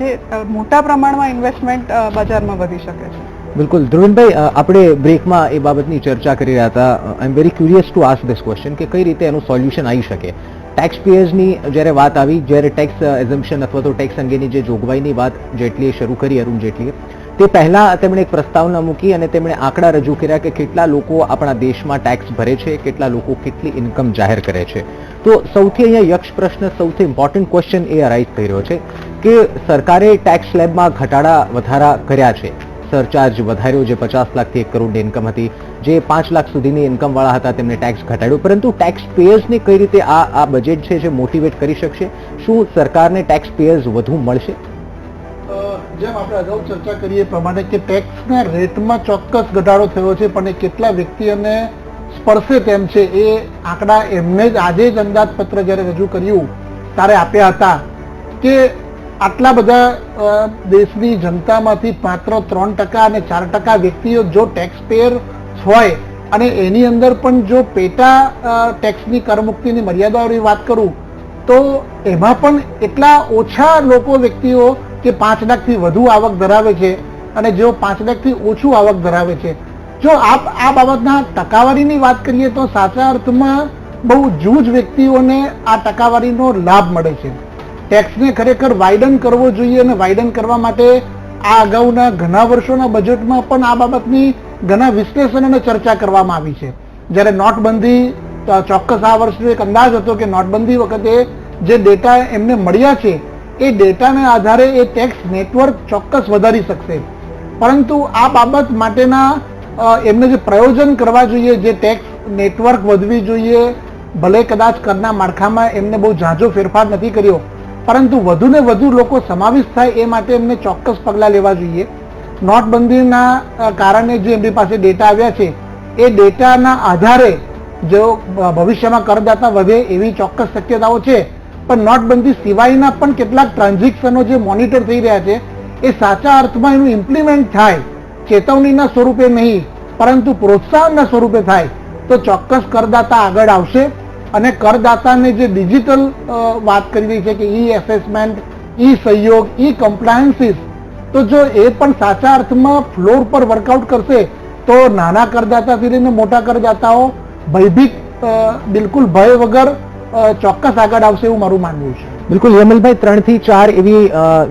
જે મોટા પ્રમાણમાં ઇન્વેસ્ટમેન્ટ બજારમાં વધી શકે છે. બિલકુલ ધ્રુવનભાઈ, આપણે બ્રેકમાં એ બાબતની ચર્ચા કરી રહ્યા હતા. I am very curious to ask this question કે કઈ રીતે એનું સોલ્યુશન આવી શકે. ટેક્સ પેયર્સની જ્યારે વાત આવી, જ્યારે ટેક્સ એઝમ્પશન અથવા તો ટેક્સ અંગેની જે જોગવાઈની વાત જેટલીએ શરૂ કરી, અરુણ જેટલીએ, તે પહેલા તેમણે એક પ્રસ્તાવના મૂકી અને તેમણે આંકડા રજૂ કર્યા કે કેટલા લોકો આપણા દેશમાં ટેક્સ ભરે છે, કેટલા લોકો કેટલી ઇન્કમ જાહેર કરે છે. તો સૌથી અહીંયા યક્ષ પ્રશ્ન, સૌથી ઇમ્પોર્ટન્ટ ક્વેશ્ચન એ અરાઇઝ થઈ રહ્યો છે કે સરકારે ટેક્સ સ્લેબમાં ઘટાડા વધારા કર્યા છે, સરચાર્જ વધાર્યો, જે 50 લાખથી 1 કરોડની ઇન્કમ હતી, જે 5 લાખ સુધીની ઇન્કમવાળા હતા તેમને ટેક્સ ઘટાડ્યો, પરંતુ ટેક્સ પેયર્સને કઈ રીતે આ બજેટ છે જે મોટિવેટ કરી શકશે? શું સરકારને ટેક્સ પેયર્સ વધુ મળશે? જેમ આપણે અગાઉ ચર્ચા કરીએ પ્રમાણે કે ટેક્સના રેટમાં ચોક્કસ ઘટાડો થયો છે, પણ એ કેટલા વ્યક્તિઓને સ્પર્શે તેમ છે એ આંકડા એમને જ આજે જ અંદાજપત્ર જ્યારે રજૂ કર્યું ત્યારે આપ્યા હતા કે આટલા બધા દેશની જનતામાંથી માત્ર 3% અને 4% વ્યક્તિઓ જો ટેક્સ પેયર હોય અને એની અંદર પણ જો પેટા ટેક્સની કરમુક્તિની મર્યાદાઓની વાત કરું તો એમાં પણ એટલા ઓછા લોકો વ્યક્તિઓ કે 5 લાખથી વધુ આવક ધરાવે છે અને જો 5 લાખથી ઓછું આવક ધરાવે છે. જો આ બાબતના ટકાવારીની વાત કરીએ તો સાચા અર્થમાં બહુ જૂજ વ્યક્તિઓને આ ટકાવારીનો લાભ મળે છે. ટેક્સને ખરેખર વાઇડન કરવો જોઈએ અને વાઇડન કરવા માટે આ અગાઉના ઘણા વર્ષોના બજેટમાં પણ આ બાબતની ઘણા વિશ્લેષણ અને ચર્ચા કરવામાં આવી છે. જ્યારે નોટબંધી, ચોક્કસ આ વર્ષનો એક અંદાજ હતો કે નોટબંધી વખતે જે ડેટા એમને મળ્યા છે એ ડેટાના આધારે એ ટેક્સ નેટવર્ક ચોક્કસ વધારી શકશે, પરંતુ આ બાબત માટેના એમને જે પ્રયોજન કરવા જોઈએ, જે ટેક્સ નેટવર્ક વધવી જોઈએ, ભલે કદાચ કરના માળખામાં એમને બહુ ઝાઝો ફેરફાર નથી કર્યો, પરંતુ વધુ ને વધુ લોકો સમાવિષ્ટ થાય એ માટે એમને ચોક્કસ પગલાં લેવા જોઈએ. નોટબંધીના કારણે જે એમની પાસે ડેટા આવ્યા છે એ ડેટાના આધારે જો ભવિષ્યમાં કરદાતા વધે એવી ચોક્કસ શક્યતાઓ છે, પણ નોટબંધી સિવાયના પણ કેટલાક ટ્રાન્ઝેક્શનો જે મોનિટર થઈ રહ્યા છે એ સાચા અર્થમાં એનું ઇમ્પ્લિમેન્ટ થાય, ચેતવણીના સ્વરૂપે નહીં પરંતુ પ્રોત્સાહનના સ્વરૂપે થાય તો ચોક્કસ કરદાતા આગળ આવશે અને કરદાતાને જે ડિજિટલ વાત કરી રહી છે કે ઈ એસેસમેન્ટ, ઈ સહયોગ, ઈ કમ્પ્લાયન્સીસ, તો જો એ પણ સાચા અર્થમાં ફ્લોર પર વર્કઆઉટ કરશે તો નાના કરદાતાથી લઈને મોટા કરદાતાઓ ભયભીત બિલકુલ ભય વગર ચોક્કસ આગળ આવશે એવું મારું માનવું છે. બિલકુલ યમલભાઈ, 3 થી 4 એવી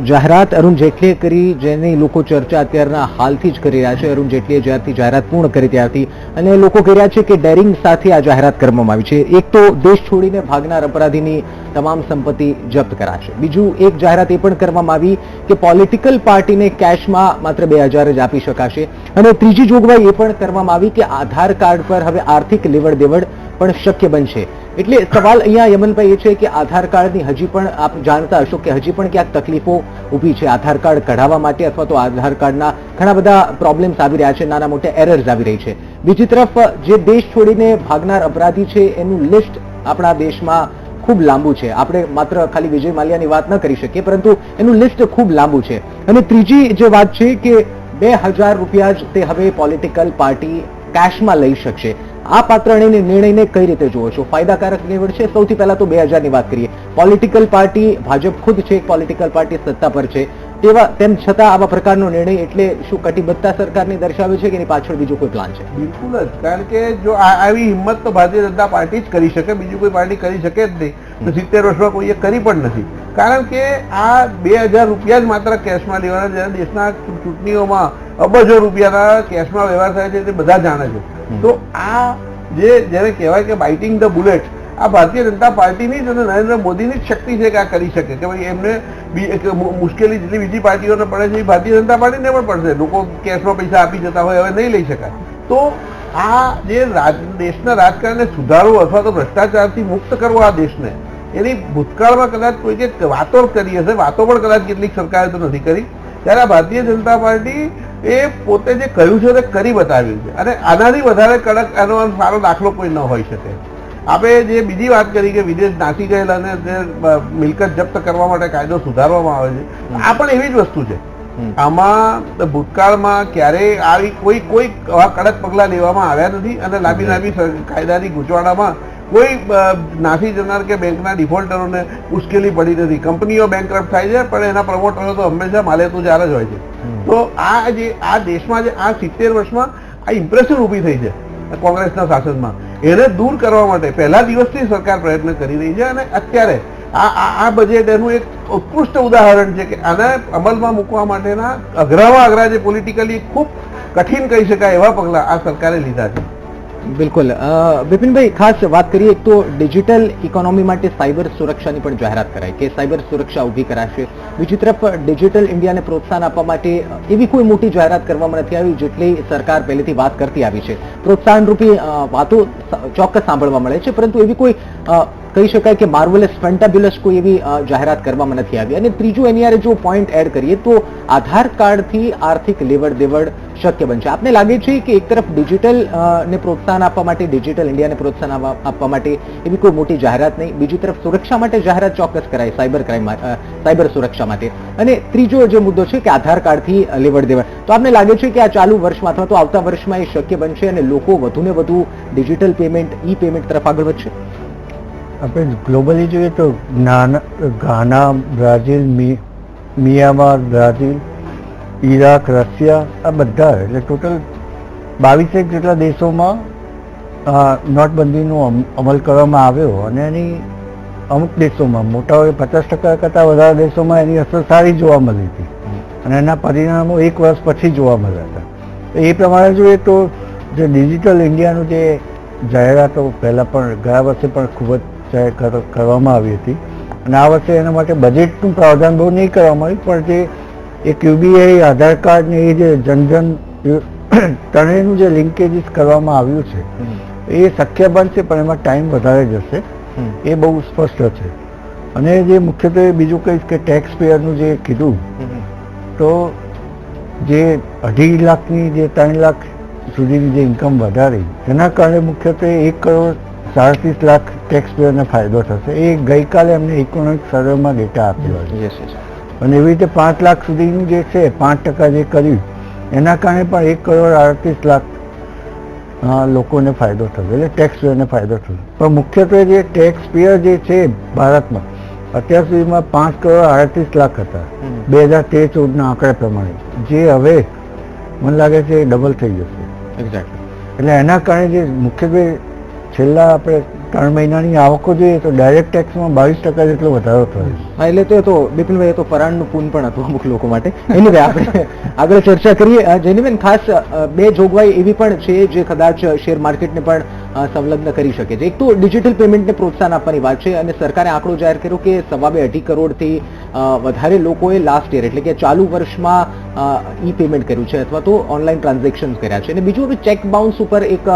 જાહેરાત અરુણ જેટલીએ કરી જેની લોકો ચર્ચા અત્યારના હાલથી જ કરી રહ્યા છે. અરુણ જેટલીએ જ્યારથી જાહેરાત પૂર્ણ કરી ત્યારથી અને લોકો કહી રહ્યા છે કે ડેરિંગ સાથે આ જાહેરાત કરવામાં આવી છે. એક તો દેશ છોડીને ભાગનાર અપરાધીની તમામ સંપત્તિ જપ્ત કરાશે. બીજું એક જાહેરાત એ પણ કરવામાં આવી કે પોલિટિકલ પાર્ટીને કેશમાં માત્ર 2000 જ આપી શકાશે. અને ત્રીજી જોગવાઈ એ પણ કરવામાં આવી કે આધાર કાર્ડ પર હવે આર્થિક લેવડ દેવડ પણ શક્ય બનશે. એટલે સવાલ અહીંયા યમનભાઈ એ છે કે આધાર કાર્ડની હજી પણ આપ જાણતા હશો કે હજી પણ ક્યાંક તકલીફો ઊભી છે આધાર કાર્ડ કઢાવવા માટે, અથવા તો આધાર કાર્ડના ઘણા બધા પ્રોબ્લેમ્સ આવી રહ્યા છે, નાના મોટા એરર્સ આવી રહી છે. બીજી તરફ જે દેશ છોડીને ભાગનાર અપરાધી છે એનું લિસ્ટ આપણા દેશમાં ખૂબ લાંબુ છે. આપણે માત્ર ખાલી વિજય માલ્યાની વાત ન કરી શકીએ, પરંતુ એનું લિસ્ટ ખૂબ લાંબુ છે. અને ત્રીજી જે વાત છે કે 2000 રૂપિયા જ તે હવે પોલિટિકલ પાર્ટી કેશમાં લઈ શકશે. આ પાત્ર નિર્ણયને કઈ રીતે જુઓ છો? ફાયદાકારક નિવડ છે? સૌથી પહેલા તો 2000 ની વાત કરીએ. પોલિટિકલ પાર્ટી ભાજપ ખુદ છે, પોલિટિકલ પાર્ટી સત્તા પર છે, તેમ છતાં આવા પ્રકારનો નિર્ણય એટલે શું કટિબદ્ધતા સરકારની દર્શાવે છે કે એની પાછળ બીજો કોઈ પ્લાન છે? બિલકુલ જ, કારણ કે જો આવી હિંમત તો ભારતીય જનતા પાર્ટી જ કરી શકે, બીજી કોઈ પાર્ટી કરી શકે જ નહીં. 70 વર્ષમાં કોઈએ કરી પણ નથી. કારણ કે આ 2000 રૂપિયા જ માત્ર કેશમાં લેવાના, જ્યારે દેશના ચૂંટણીઓમાં અબજો રૂપિયાના કેશમાં વ્યવહાર થાય છે તે બધા જાણે છે. તો આ જેને કહેવાય કે બાઇટિંગ ધ બુલેટ, આ ભારતીય જનતા પાર્ટીની જ અને નરેન્દ્ર મોદીની જ શક્તિ છે કે આ કરી શકે કે ભાઈ એમને મુશ્કેલી જેટલી બીજી પાર્ટીઓને પડે છે એ ભારતીય જનતા પાર્ટીને પણ પડશે. લોકો કેશમાં પૈસા આપી જતા હોય, હવે નહીં લઈ શકાય. તો આ જે દેશના રાજકારણને સુધારવો અથવા તો ભ્રષ્ટાચારથી મુક્ત કરવો આ દેશને, એની ભૂતકાળમાં કદાચ કોઈ વાતો કરી હશે, વાતો પણ કદાચ કેટલીક સરકારે તો નથી કરી, ત્યારે આ ભારતીય જનતા પાર્ટી એ પોતે જે કહ્યું છે તે કરી બતાવ્યું છે. અને આનાથી વધારે કડક આનો સારો દાખલો કોઈ ન હોઈ શકે. આપણે જે બીજી વાત કરી કે વિદેશ નાસી ગયેલા અને જે મિલકત જપ્ત કરવા માટે કાયદો સુધારવામાં આવે છે, આ પણ એવી જ વસ્તુ છે. આમાં ભૂતકાળમાં ક્યારેય આવી કોઈ કડક પગલાં લેવામાં આવ્યા નથી અને લાંબી કાયદાની ગૂંચવાડામાં કોઈ નાસી જનાર કે બેંકના ડિફોલ્ટરોને મુશ્કેલી પડી નથી. કંપનીઓ બેંકરપ્ટ થાય છે પણ એના પ્રમોટરો તો હંમેશા માલે તું જાર જ હોય છે. તો આ દેશમાં જે આ 70 વર્ષમાં આ ઇમ્પ્રેશન ઊભી થઈ છે કોંગ્રેસના શાસનમાં, એને દૂર કરવા માટે પહેલા દિવસથી સરકાર પ્રયત્ન કરી રહી છે. અને અત્યારે આ બજેટ એનું એક ઉત્કૃષ્ટ ઉદાહરણ છે કે આને અમલમાં મૂકવા માટેના અઘરામાં અઘરા જે પોલિટિકલી ખૂબ કઠિન કહી શકાય એવા પગલાં આ સરકારે લીધા છે. બિલકુલ વિપિનભાઈ, ખાસ વાત કરીએ એક તો ડિજિટલ ઇકોનોમી માટે સાયબર સુરક્ષાની પણ જાહેરાત કરાઈ કે સાયબર સુરક્ષા ઊભી કરાશે. બીજી તરફ ડિજિટલ ઇન્ડિયાને પ્રોત્સાહન આપવા માટે એવી કોઈ મોટી જાહેરાત કરવામાં નથી આવી જેટલી સરકાર પહેલેથી વાત કરતી આવી છે. પ્રોત્સાહન રૂપી વાતો ચોક્કસ સાંભળવા મળે છે, પરંતુ એવી કોઈ કહી શકાય કે માર્વેલસ ફેન્ટાબ્યુલસ કોઈ એવી જાહેરાત કરવામાં નથી આવી. અને ત્રીજું એની યારે જો પોઈન્ટ એડ કરીએ તો આધાર કાર્ડથી આર્થિક લેવડ દેવડ શક્ય બનશે. આપને લાગે છે કે એક તરફ ડિજિટલ ને પ્રોત્સાહન આપવા માટે, ડિજિટલ ઇન્ડિયાને પ્રોત્સાહન આપવા માટે એવી કોઈ મોટી જાહેરાત નહીં, બીજી તરફ સુરક્ષા માટે જાહેરાત ચોક્કસ કરાય, સાયબર સુરક્ષા માટે, અને ત્રીજો જે મુદ્દો છે કે આધાર કાર્ડથી લેવડ દેવડ. તો આપને લાગે છે કે આ ચાલુ વર્ષમાં અથવા તો આવતા વર્ષમાં એ શક્ય બનશે અને લોકો વધુને વધુ ડિજિટલ પેમેન્ટ, ઈ પેમેન્ટ તરફ આગળ વધશે? આપણે ગ્લોબલી જોઈએ તો ઘાના, બ્રાઝિલ, મિયાનમાર, બ્રાઝિલ, ઈરાક, રશિયા, આ બધા એટલે ટોટલ 22 જેટલા દેશોમાં નોટબંધીનો અમલ કરવામાં આવ્યો અને એની અમુક દેશોમાં મોટા 50% કરતાં વધારે દેશોમાં એની અસર સારી જોવા મળી હતી અને એના પરિણામો 1 વર્ષ પછી જોવા મળ્યા હતા. એ પ્રમાણે જોઈએ તો જે ડિજિટલ ઇન્ડિયાનું જે જાહેરાતો પહેલાં પણ ગયા વર્ષે પણ ખૂબ જ કરવામાં આવી હતી અને આ વર્ષે એના માટે બજેટનું પ્રાવધાન બહુ નહીં કરવામાં આવ્યું, પણ જે એક યુબીઆઈ, આધાર કાર્ડ ને એ જે જનધન ત્રણેયનું જે લિંકેજીસ કરવામાં આવ્યું છે એ શક્ય બનશે, પણ એમાં ટાઈમ વધારે જશે, એ બહુ સ્પષ્ટ છે. અને જે મુખ્યત્વે બીજું કહીશ કે ટેક્સ પેયરનું જે કીધું તો જે 2.5 લાખની જે 3 લાખ સુધીની જે ઇન્કમ વધારી તેના કારણે મુખ્યત્વે 1 કરોડ 37 લાખ ટેક્સ પેયરને ફાયદો થશે. એ ગઈકાલે એમને ઇકોનોમિક સર્વેમાં ડેટા આપ્યો છે. અને એવી રીતે 5 લાખ સુધીનું જે છે 5% જે કર્યું એના કારણે પણ 1 કરોડ 38 લાખ લોકોને ફાયદો થશે, એટલે ટેક્સ પેયરને ફાયદો થશે. પણ મુખ્યત્વે જે ટેક્સ પેયર જે છે ભારતમાં અત્યાર સુધીમાં 5,38,00,000 હતા 2013-14ના આંકડા પ્રમાણે, જે હવે મને લાગે છે ડબલ થઈ જશે. એક્ઝેક્ટલી. એટલે એના કારણે જે મુખ્યત્વે છેલ્લા આપણે 3 મહિનાની આવકો જોઈએ તો ડાયરેક્ટ ટેક્સમાં 22% જેટલો વધારો થયો. હા, એટલે તો બિપિનભાઈ એ તો પરાણનું પૂન પણ હતું અમુક લોકો માટે. એનીવે આપણે આગળ ચર્ચા કરીએ. જેનીબેન, ખાસ બે જોગવાઈ એવી પણ છે જે કદાચ શેર માર્કેટને પણ સંલગ્ન કરી શકે છે. એક તો ડિજિટલ પેમેન્ટને પ્રોત્સાહન આપવાની વાત છે અને સરકારે આંકડો જાહેર કર્યો કે 2.5 કરોડથી વધારે લોકોએ લાસ્ટ યર એટલે કે ચાલુ વર્ષમાં ઈ પેમેન્ટ કર્યું છે અથવા તો ઓનલાઈન ટ્રાન્ઝેક્શન કર્યા છે. અને બીજું હવે ચેક બાઉન્સ ઉપર એક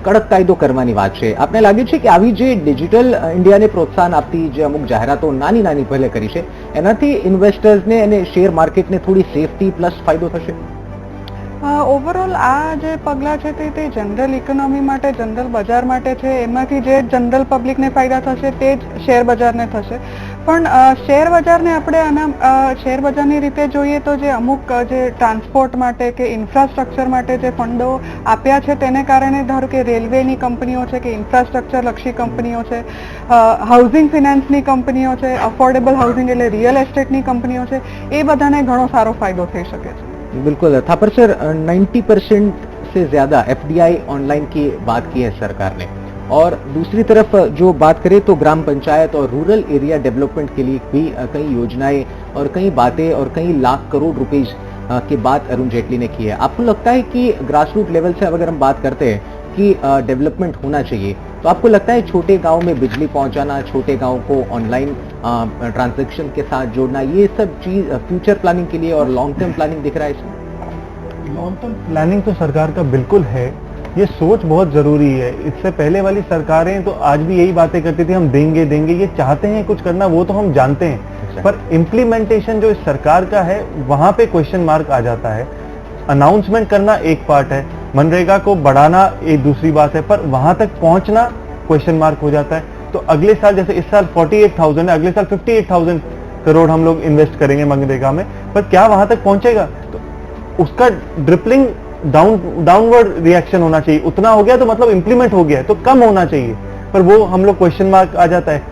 કડક કાયદો કરવાની વાત છે. આપને લાગે છે કે આવી જે ડિજિટલ ઇન્ડિયાને પ્રોત્સાહન આપતી જે અમુક જાહેરાતો નાની ભલે કરી છે એનાથી ઇન્વેસ્ટર્સને અને શેર માર્કેટને થોડી સેફટી પ્લસ ફાયદો થશે? ઓવરઓલ આ જે પગલાં છે તે જનરલ ઇકોનોમી માટે, જનરલ બજાર માટે છે. એમાંથી જે જનરલ પબ્લિકને ફાયદા થશે તે જ શેર બજારને થશે. પણ શેર બજારને આપણે શેર બજારની રીતે જોઈએ તો જે અમુક જે ટ્રાન્સપોર્ટ માટે કે ઇન્ફ્રાસ્ટ્રક્ચર માટે જે ફંડો આપ્યા છે તેને કારણે, ધારો કે રેલવેની કંપનીઓ છે કે ઇન્ફ્રાસ્ટ્રક્ચર લક્ષી કંપનીઓ છે, હાઉસિંગ ફિનાન્સની કંપનીઓ છે, અફોર્ડેબલ હાઉસિંગ એટલે રિયલ એસ્ટેટની કંપનીઓ છે, એ બધાને ઘણો સારો ફાયદો થઈ શકે છે. बिल्कुल थापर सर, 90% से ज़्यादा एफडीआई ऑनलाइन की बात की है सरकार ने, और दूसरी तरफ जो बात करें तो ग्राम पंचायत और रूरल एरिया डेवलपमेंट के लिए भी कई योजनाएं और कई बातें और कई लाख करोड़ रुपीस की बात अरुण जेटली ने की है. आपको लगता है कि ग्रास रूट लेवल से अगर हम बात करते हैं कि डेवलपमेंट होना चाहिए, तो आपको लगता है छोटे गांव में बिजली पहुंचाना, छोटे गांव को ऑनलाइन ट्रांजैक्शन के साथ जोड़ना, ये सब चीज फ्यूचर प्लानिंग के लिए और लॉन्ग टर्म प्लानिंग दिख रहा है इसमें? लॉन्ग टर्म प्लानिंग तो सरकार का बिल्कुल है, ये सोच बहुत जरूरी है. इससे पहले वाली सरकारें तो आज भी यही बातें करती थी, हम देंगे देंगे, ये चाहते हैं कुछ करना वो तो हम जानते हैं, पर इम्प्लीमेंटेशन जो इस सरकार का है वहां पे क्वेश्चन मार्क आ जाता है. अनाउंसमेंट करना एक पार्ट है, मनरेगा को बढ़ाना एक दूसरी बात है, पर वहां तक पहुंचना क्वेश्चन मार्क हो जाता है. तो अगले साल, जैसे इस साल 48,000 है, अगले साल 58,000 करोड़ हम लोग इन्वेस्ट करेंगे मनरेगा में, पर क्या वहां तक पहुंचेगा? तो उसका ड्रिपलिंग डाउनवर्ड रिएक्शन होना चाहिए. उतना हो गया तो मतलब इंप्लीमेंट हो गया है, तो कम होना चाहिए, पर वो हम लोग क्वेश्चन मार्क आ जाता है.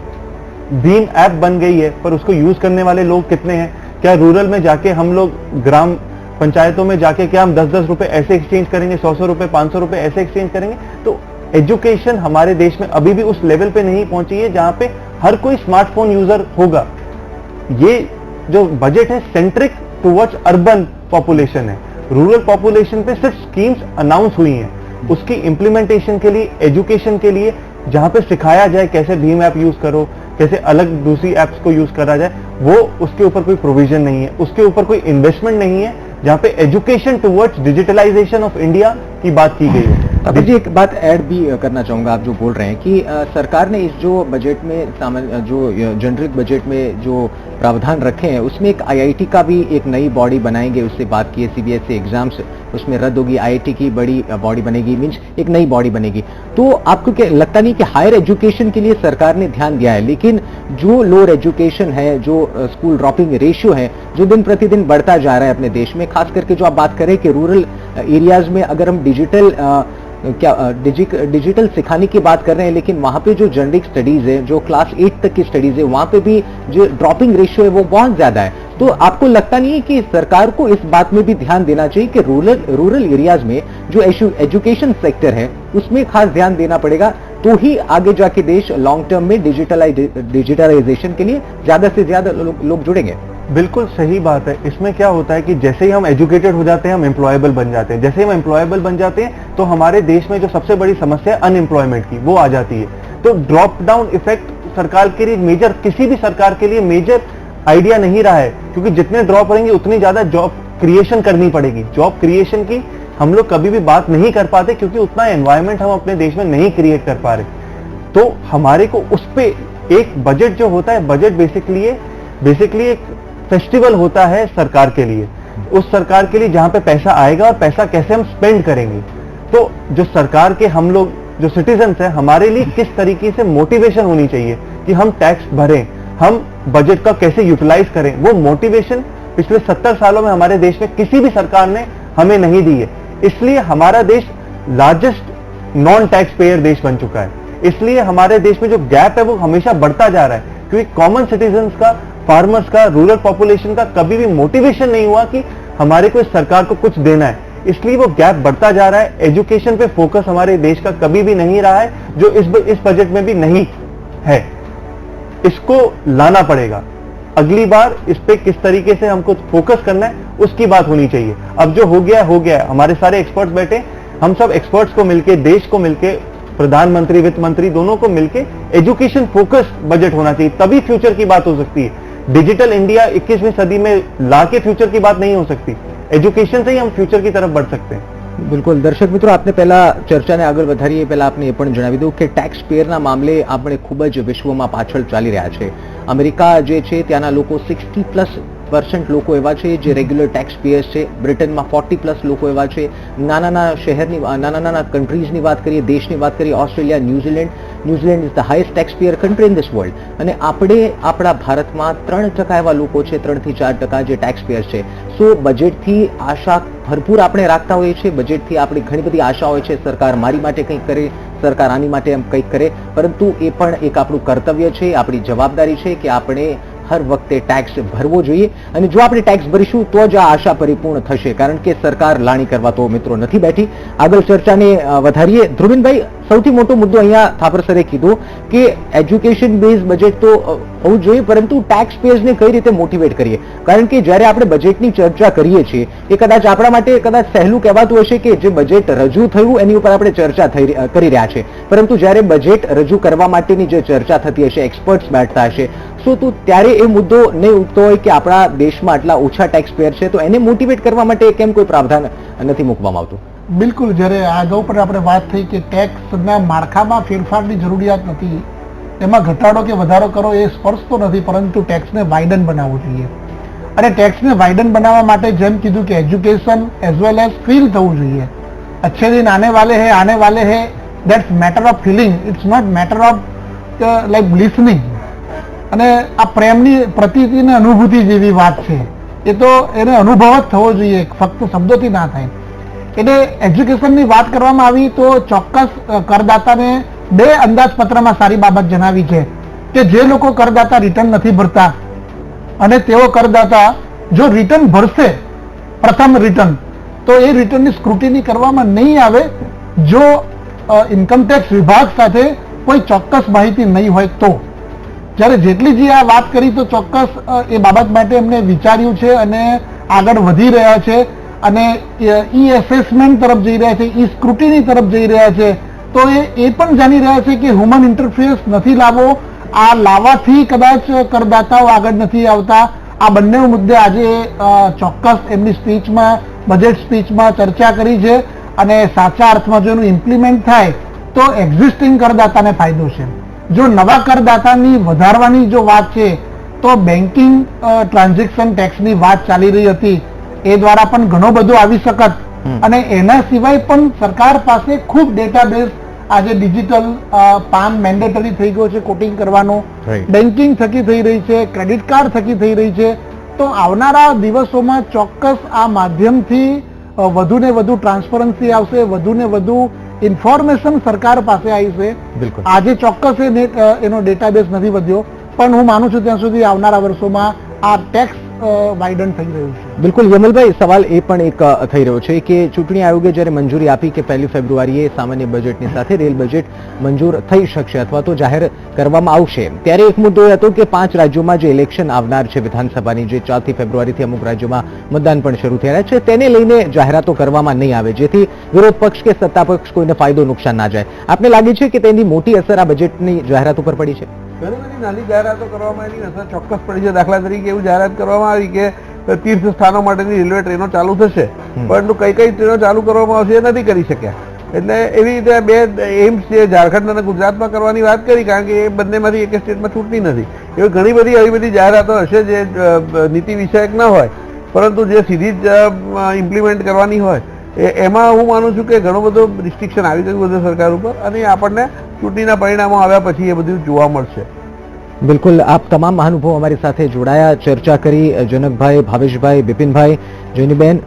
भीम ऐप बन गई है, पर उसको यूज करने वाले लोग कितने हैं? क्या रूरल में जाके हम लोग ग्राम पंचायतों में जाके क्या हम 10-10 रुपए ऐसे एक्सचेंज करेंगे, 100-100 रुपए, 500 रुपए ऐसे एक्सचेंज करेंगे? तो एजुकेशन हमारे देश में अभी भी उस लेवल पे नहीं पहुंची है जहां पे हर कोई स्मार्टफोन यूजर होगा. ये जो बजट है सेंट्रिक टुवर्ड्स अर्बन पॉपुलेशन है, रूरल पॉपुलेशन पे सिर्फ स्कीम्स अनाउंस हुई हैं. उसकी इंप्लीमेंटेशन के लिए, एजुकेशन के लिए, जहां पे सिखाया जाए कैसे भीम ऐप यूज करो, कैसे अलग दूसरी एप्स को यूज करा जाए, वो उसके ऊपर कोई प्रोविजन नहीं है, उसके ऊपर कोई इन्वेस्टमेंट नहीं है, जहां पे education towards digitalisation of India की बात की गई है. अभी जी एक बात ऐड भी करना चाहूंगा, आप जो बोल रहे हैं कि सरकार ने इस जो बजट में जो जेनरिक बजट में जो प्रावधान रखे हैं उसमें एक आईआईटी का भी एक नई बॉडी बनाएंगे, उससे बात की है. सीबीएसई एग्जाम्स उसमें रद्द होगी, आईआईटी की बड़ी बॉडी बनेगी, मीन्स एक नई बॉडी बनेगी. तो आपको क्या लगता नहीं कि हायर एजुकेशन के लिए सरकार ने ध्यान दिया है, लेकिन जो लोअर एजुकेशन है, जो स्कूल ड्रॉपिंग रेशियो है, जो दिन प्रतिदिन बढ़ता जा रहा है अपने देश में, खास करके जो आप बात करें कि रूरल एरियाज में अगर हम डिजिटल सिखाने की बात कर रहे हैं, लेकिन वहां पे जो जेनरिक स्टडीज है, जो क्लास 8 तक की स्टडीज है, वहां पे भी जो ड्रॉपिंग रेशियो है वो बहुत ज्यादा है. तो आपको लगता नहीं है कि सरकार को इस बात में भी ध्यान देना चाहिए कि रूरल एरियाज में जो एजुकेशन सेक्टर है उसमें खास ध्यान देना पड़ेगा, तो ही आगे जाके देश लॉन्ग टर्म में डिजिटलाइजेशन के लिए ज्यादा से ज्यादा लोग जुड़ेंगे? बिल्कुल सही बात है. इसमें क्या होता है कि जैसे ही हम एजुकेटेड हो जाते हैं हम एम्प्लॉयबल बन जाते हैं. जैसे ही हम एम्प्लॉयबल बन जाते हैं तो हमारे देश में जो सबसे बड़ी समस्या है अनएम्प्लॉयमेंट की, वो आ जाती है. तो ड्रॉप डाउन इफेक्ट सरकार के लिए मेजर, किसी भी सरकार के लिए मेजर आइडिया नहीं रहा है, क्योंकि जितने ड्रॉप रहेंगे उतनी ज्यादा जॉब क्रिएशन करनी पड़ेगी. जॉब क्रिएशन की हम लोग कभी भी बात नहीं कर पाते क्योंकि उतना एनवायरमेंट हम अपने देश में नहीं क्रिएट कर पा रहे. तो हमारे को उस पे एक बजट जो होता है, बजट बेसिकली एक फेस्टिवल होता है सरकार के लिए, उस सरकार के लिए जहां पे पैसा आएगा और पैसा कैसे हम स्पेंड करेंगे. तो जो सरकार के हम लोग जो सिटीजन्स हैं, हमारे लिए किस तरीके से मोटिवेशन होनी चाहिए कि हम टैक्स भरें, हम बजट का कैसे यूटिलाइज करें, वो मोटिवेशन पिछले 70 सालों में हमारे देश में किसी भी सरकार ने हमें नहीं दी है. इसलिए हमारा देश लार्जेस्ट नॉन टैक्स पेयर देश बन चुका है। इसलिए हमारे देश में जो गैप है वो हमेशा बढ़ता जा रहा है, क्योंकि कॉमन सिटीजन्स का, फार्मर्स का, रूरल पॉपुलेशन का कभी भी मोटिवेशन नहीं हुआ कि हमारे को इस सरकार को कुछ देना है, इसलिए वो गैप बढ़ता जा रहा है। एजुकेशन पे फोकस हमारे देश का कभी भी नहीं रहा है, जो इस बजट में भी नहीं है। इसको लाना पड़ेगा। अगली बार इस पे किस तरीके से हमको फोकस करना है उसकी बात होनी चाहिए। अब जो हो गया हो गया, हमारे सारे एक्सपर्ट्स बैठे, हम सब एक्सपर्ट्स को मिलके, देश को मिलके, प्रधानमंत्री, वित्त मंत्री दोनों को मिलके एजुकेशन फोकस बजट होना चाहिए, तभी फ्यूचर की बात हो सकती है। डिजिटल इंडिया 21वीं सदी में लाके फ्यूचर की बात नहीं हो सकती। एज्युकेशन से ही हम फ्यूचर की तरफ बढ़ सकते हैं। બિલકુલ દર્શક મિત્રો, આપને પહેલા ચર્ચાને આગળ વધારીએ પહેલા આપને એ પણ જણાવી દઉં કે ટેક્સ પેયરના મામલે આપણે ખૂબ જ વિશ્વમાં પાછળ ચાલી રહ્યા છે. અમેરિકા જે છે ત્યાંના લોકો 60% લોકો એવા છે જે રેગ્યુલર ટેક્સ પેયર્સ છે. બ્રિટનમાં 40+ લોકો એવા છે. નાના શહેરની, નાના કન્ટ્રીઝની વાત કરીએ, દેશની વાત કરીએ, Australia, New Zealand is the highest tax payer country in this world. અને આપણે આપણા ભારતમાં 3% એવા લોકો છે, 3 થી 4% જે ટેક્સ પેયર્સ છે. સો બજેટથી આશા ભરપૂર આપણે રાખતા હોઈએ છીએ. બજેટથી આપણી ઘણી બધી આશા હોય છે, સરકાર મારી માટે કંઈક કરે, સરકાર આની માટે એમ કંઈક કરે, પરંતુ એ પણ એક આપણું કર્તવ્ય છે, આપણી જવાબદારી છે કે આપણે હર વખતે ટેક્સ ભરવો જોઈએ. અને જો આપણે ટેક્સ ભરીશું તો જ આ આશા પરિપૂર્ણ થશે, કારણ કે સરકાર લાણી કરવા તો મિત્રો નથી બેઠી. આગળ ચર્ચાને વધારીએ. ધ્રુવીનભાઈ, સૌથી મોટો મુદ્દો અહીંયા થાપર સરે કીધું કે એજ્યુકેશન બેઝ બજેટ તો હોવું જોઈએ, પરંતુ ટેક્સ પેયર્સને કઈ રીતે મોટિવેટ કરીએ, કારણ કે જ્યારે આપણે બજેટની ચર્ચા કરીએ છીએ એ કદાચ આપણા માટે કદાચ સહેલું કહેવાતું હશે કે જે બજેટ રજૂ થયું એની ઉપર આપણે ચર્ચા કરી રહ્યા છે, પરંતુ જ્યારે બજેટ રજૂ કરવા માટેની જે ચર્ચા થતી હશે, એક્સપર્ટ્સ બેઠતા હશે, સો તો ત્યારે એ મુદ્દો નહીં ઉઠતો હોય કે આપણા દેશમાં આટલા ઓછા ટેક્સ પેયર છે, તો એને મોટિવેટ કરવા માટે કેમ કોઈ પ્રાવધાન નથી મૂકવામાં આવતું? બિલકુલ, જ્યારે અગાઉ પણ આપણે વાત થઈ કે ટેક્સના માળખામાં ફેરફારની જરૂરિયાત નથી, એમાં ઘટાડો કે વધારો કરો એ સ્પર્શતો નથી, પરંતુ ટેક્સને વાઇડન બનાવવું જોઈએ. અને ટેક્સને વાઇડન બનાવવા માટે જેમ કીધું કે education as well as feel થવું જોઈએ. अच्छे दिन आने वाले हैं that's matter of feeling, it's not matter of like listening. અને આ પ્રેમની પ્રતીતિની અનુભૂતિ જેવી વાત છે, એ તો એને અનુભવ જ થવો જોઈએ, ફક્ત શબ્દોથી ના થાય. એટલે એજ્યુકેશનની વાત કરવામાં આવી તો ચોક્કસ કરદાતાને 2 અંદાજપત્રમાં સારી બાબત જણાવી છે કે જે લોકો કરદાતા રિટર્ન નથી ભરતા અને તેઓ કરદાતા જો રિટર્ન ભરશે પ્રથમ રિટર્ન, તો એ રિટર્નની સ્ક્રુટિની કરવામાં નહીં આવે જો ઇન્કમટેક્સ વિભાગ સાથે કોઈ ચોક્કસ માહિતી નહીં હોય તો. જ્યારે જેટલીજી આ વાત કરી તો ચોક્કસ એ બાબત માટે એમને વિચાર્યું છે અને આગળ વધી રહ્યા છે અને ઈ એસેસમેન્ટ તરફ જઈ રહ્યા છે, ઈ સ્ક્રુટિની તરફ જઈ રહ્યા છે. તો એ પણ જાણી રહ્યા છે કે હ્યુમન ઇન્ટરફેસ નથી લાવવો, આ લાવવાથી કદાચ કરદાતાઓ આગળ નથી આવતા. આ બંને મુદ્દે આજે ચોક્કસ એમની સ્પીચમાં, બજેટ સ્પીચમાં ચર્ચા કરી છે અને સાચા અર્થમાં જો એનું ઇમ્પ્લિમેન્ટ થાય તો એક્ઝિસ્ટિંગ કરદાતાને ફાયદો છે. જો નવા કરદાતાની વધારવાની જો વાત છે તો બેન્કિંગ ટ્રાન્ઝેક્શન ટેક્સની વાત ચાલી રહી હતી, એ દ્વારા પણ ઘણો બધો આવી શકત. અને એના સિવાય પણ સરકાર પાસે ખૂબ ડેટાબેઝ આજે ડિજિટલ પાન મેન્ડેટરી થઈ ગયો છે, કોટિંગ કરવાનો, બેન્કિંગ થકી થઈ રહી છે, ક્રેડિટ કાર્ડ થકી થઈ રહી છે. તો આવનારા દિવસોમાં ચોક્કસ આ માધ્યમથી વધુ ને વધુ ટ્રાન્સપરન્સી આવશે, વધુ ને વધુ ઇન્ફોર્મેશન સરકાર પાસે આવી છે. આજે ચોક્કસ એનો ડેટાબેઝ નથી વધ્યો, પણ હું માનું છું ત્યાં સુધી આવનારા વર્ષોમાં આ ટેક્સ વાઇડન થઈ રહ્યું છે. બિલકુલ યમલભાઈ, સવાલ એ પણ એક થઈ રહ્યો છે કે ચૂંટણી આયોગે જ્યારે મંજૂરી આપી કે 1 ફેબ્રુઆરીએ સામાન્ય બજેટની સાથે રેલ બજેટ મંજૂર થઈ શકશે અથવા તો જાહેર કરવામાં આવશે, ત્યારે એક મુદ્દો એ હતો કે 5 રાજ્યોમાં જે ઇલેક્શન આવનાર છે વિધાનસભાની, જે 4 ફેબ્રુઆરીથી અમુક રાજ્યોમાં મતદાન પણ શરૂ થઈ રહ્યા છે, તેને લઈને જાહેરાતો કરવામાં નહીં આવે, જેથી વિરોધ પક્ષ કે સત્તા પક્ષ કોઈને ફાયદો નુકસાન ના જાય. આપને લાગે છે કે તેની મોટી અસર આ બજેટની જાહેરાત ઉપર પડી છે? ઘણી બધી નાની જાહેરાતો કરવામાં એની અસર ચોક્કસ પડી છે. દાખલા તરીકે એવું જાહેરાત કરવામાં આવી કે તીર્થ સ્થાનો માટેની રેલવે ટ્રેનો ચાલુ થશે, પરંતુ કઈ ટ્રેનો ચાલુ કરવામાં આવશે એ નથી કરી શક્યા. એટલે એવી રીતે 2 એમ્સ છે ઝારખંડ અને ગુજરાતમાં કરવાની વાત કરી, કારણ કે એ બંનેમાંથી એક સ્ટેટમાં છૂટતી નથી. એવી ઘણી બધી આવી બધી જાહેરાતો હશે જે નીતિ વિષયક ના હોય, પરંતુ જે સીધી જ ઇમ્પ્લિમેન્ટ કરવાની હોય, એમાં હું માનું છું કે ઘણો બધો રિસ્ટ્રિક્શન આવી ગયું બધું સરકાર ઉપર, અને આપણને ચૂંટણીના પરિણામો આવ્યા પછી એ બધું જોવા મળશે. બિલકુલ, આપ તમામ મહાનુભાવો અમારી સાથે જોડાયા, ચર્ચા કરી. જનકભાઈ, ભાવેશભાઈ, બિપિનભાઈ, જોનીબેન,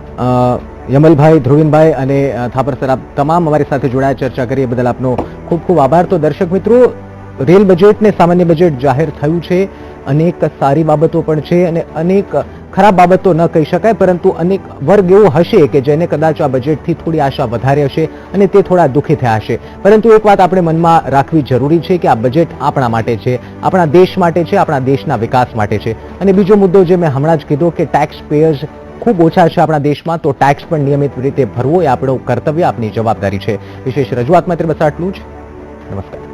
યમલભાઈ, ધ્રુવીનભાઈ અને થાપર સર, આપ તમામ અમારી સાથે જોડાયા, ચર્ચા કરી એ બદલ આપનો ખૂબ ખૂબ આભાર. તો દર્શક મિત્રો, રેલ બજેટ ને સામાન્ય બજેટ જાહેર થયું છે. અનેક સારી બાબતો પણ છે અને અનેક ખરાબ બાબતો ન કહી શકાય, પરંતુ અનેક વર્ગ એવો હશે કે જેને કદાચ આ બજેટથી થોડી આશા વધારે હશે અને તે થોડા દુઃખી થયા હશે. પરંતુ એક વાત આપણે મનમાં રાખવી જરૂરી છે કે આ બજેટ આપણા માટે છે, આપણા દેશ માટે છે, આપણા દેશના વિકાસ માટે છે. અને બીજો મુદ્દો જે મેં હમણાં જ કીધો કે ટેક્સ પેયર્સ ખૂબ ઓછા છે આપણા દેશમાં, તો ટેક્સ પણ નિયમિત રીતે ભરવો એ આપણું કર્તવ્ય, આપની જવાબદારી છે. વિશેષ રજૂઆત માત્ર બસ આટલું જ. નમસ્કાર.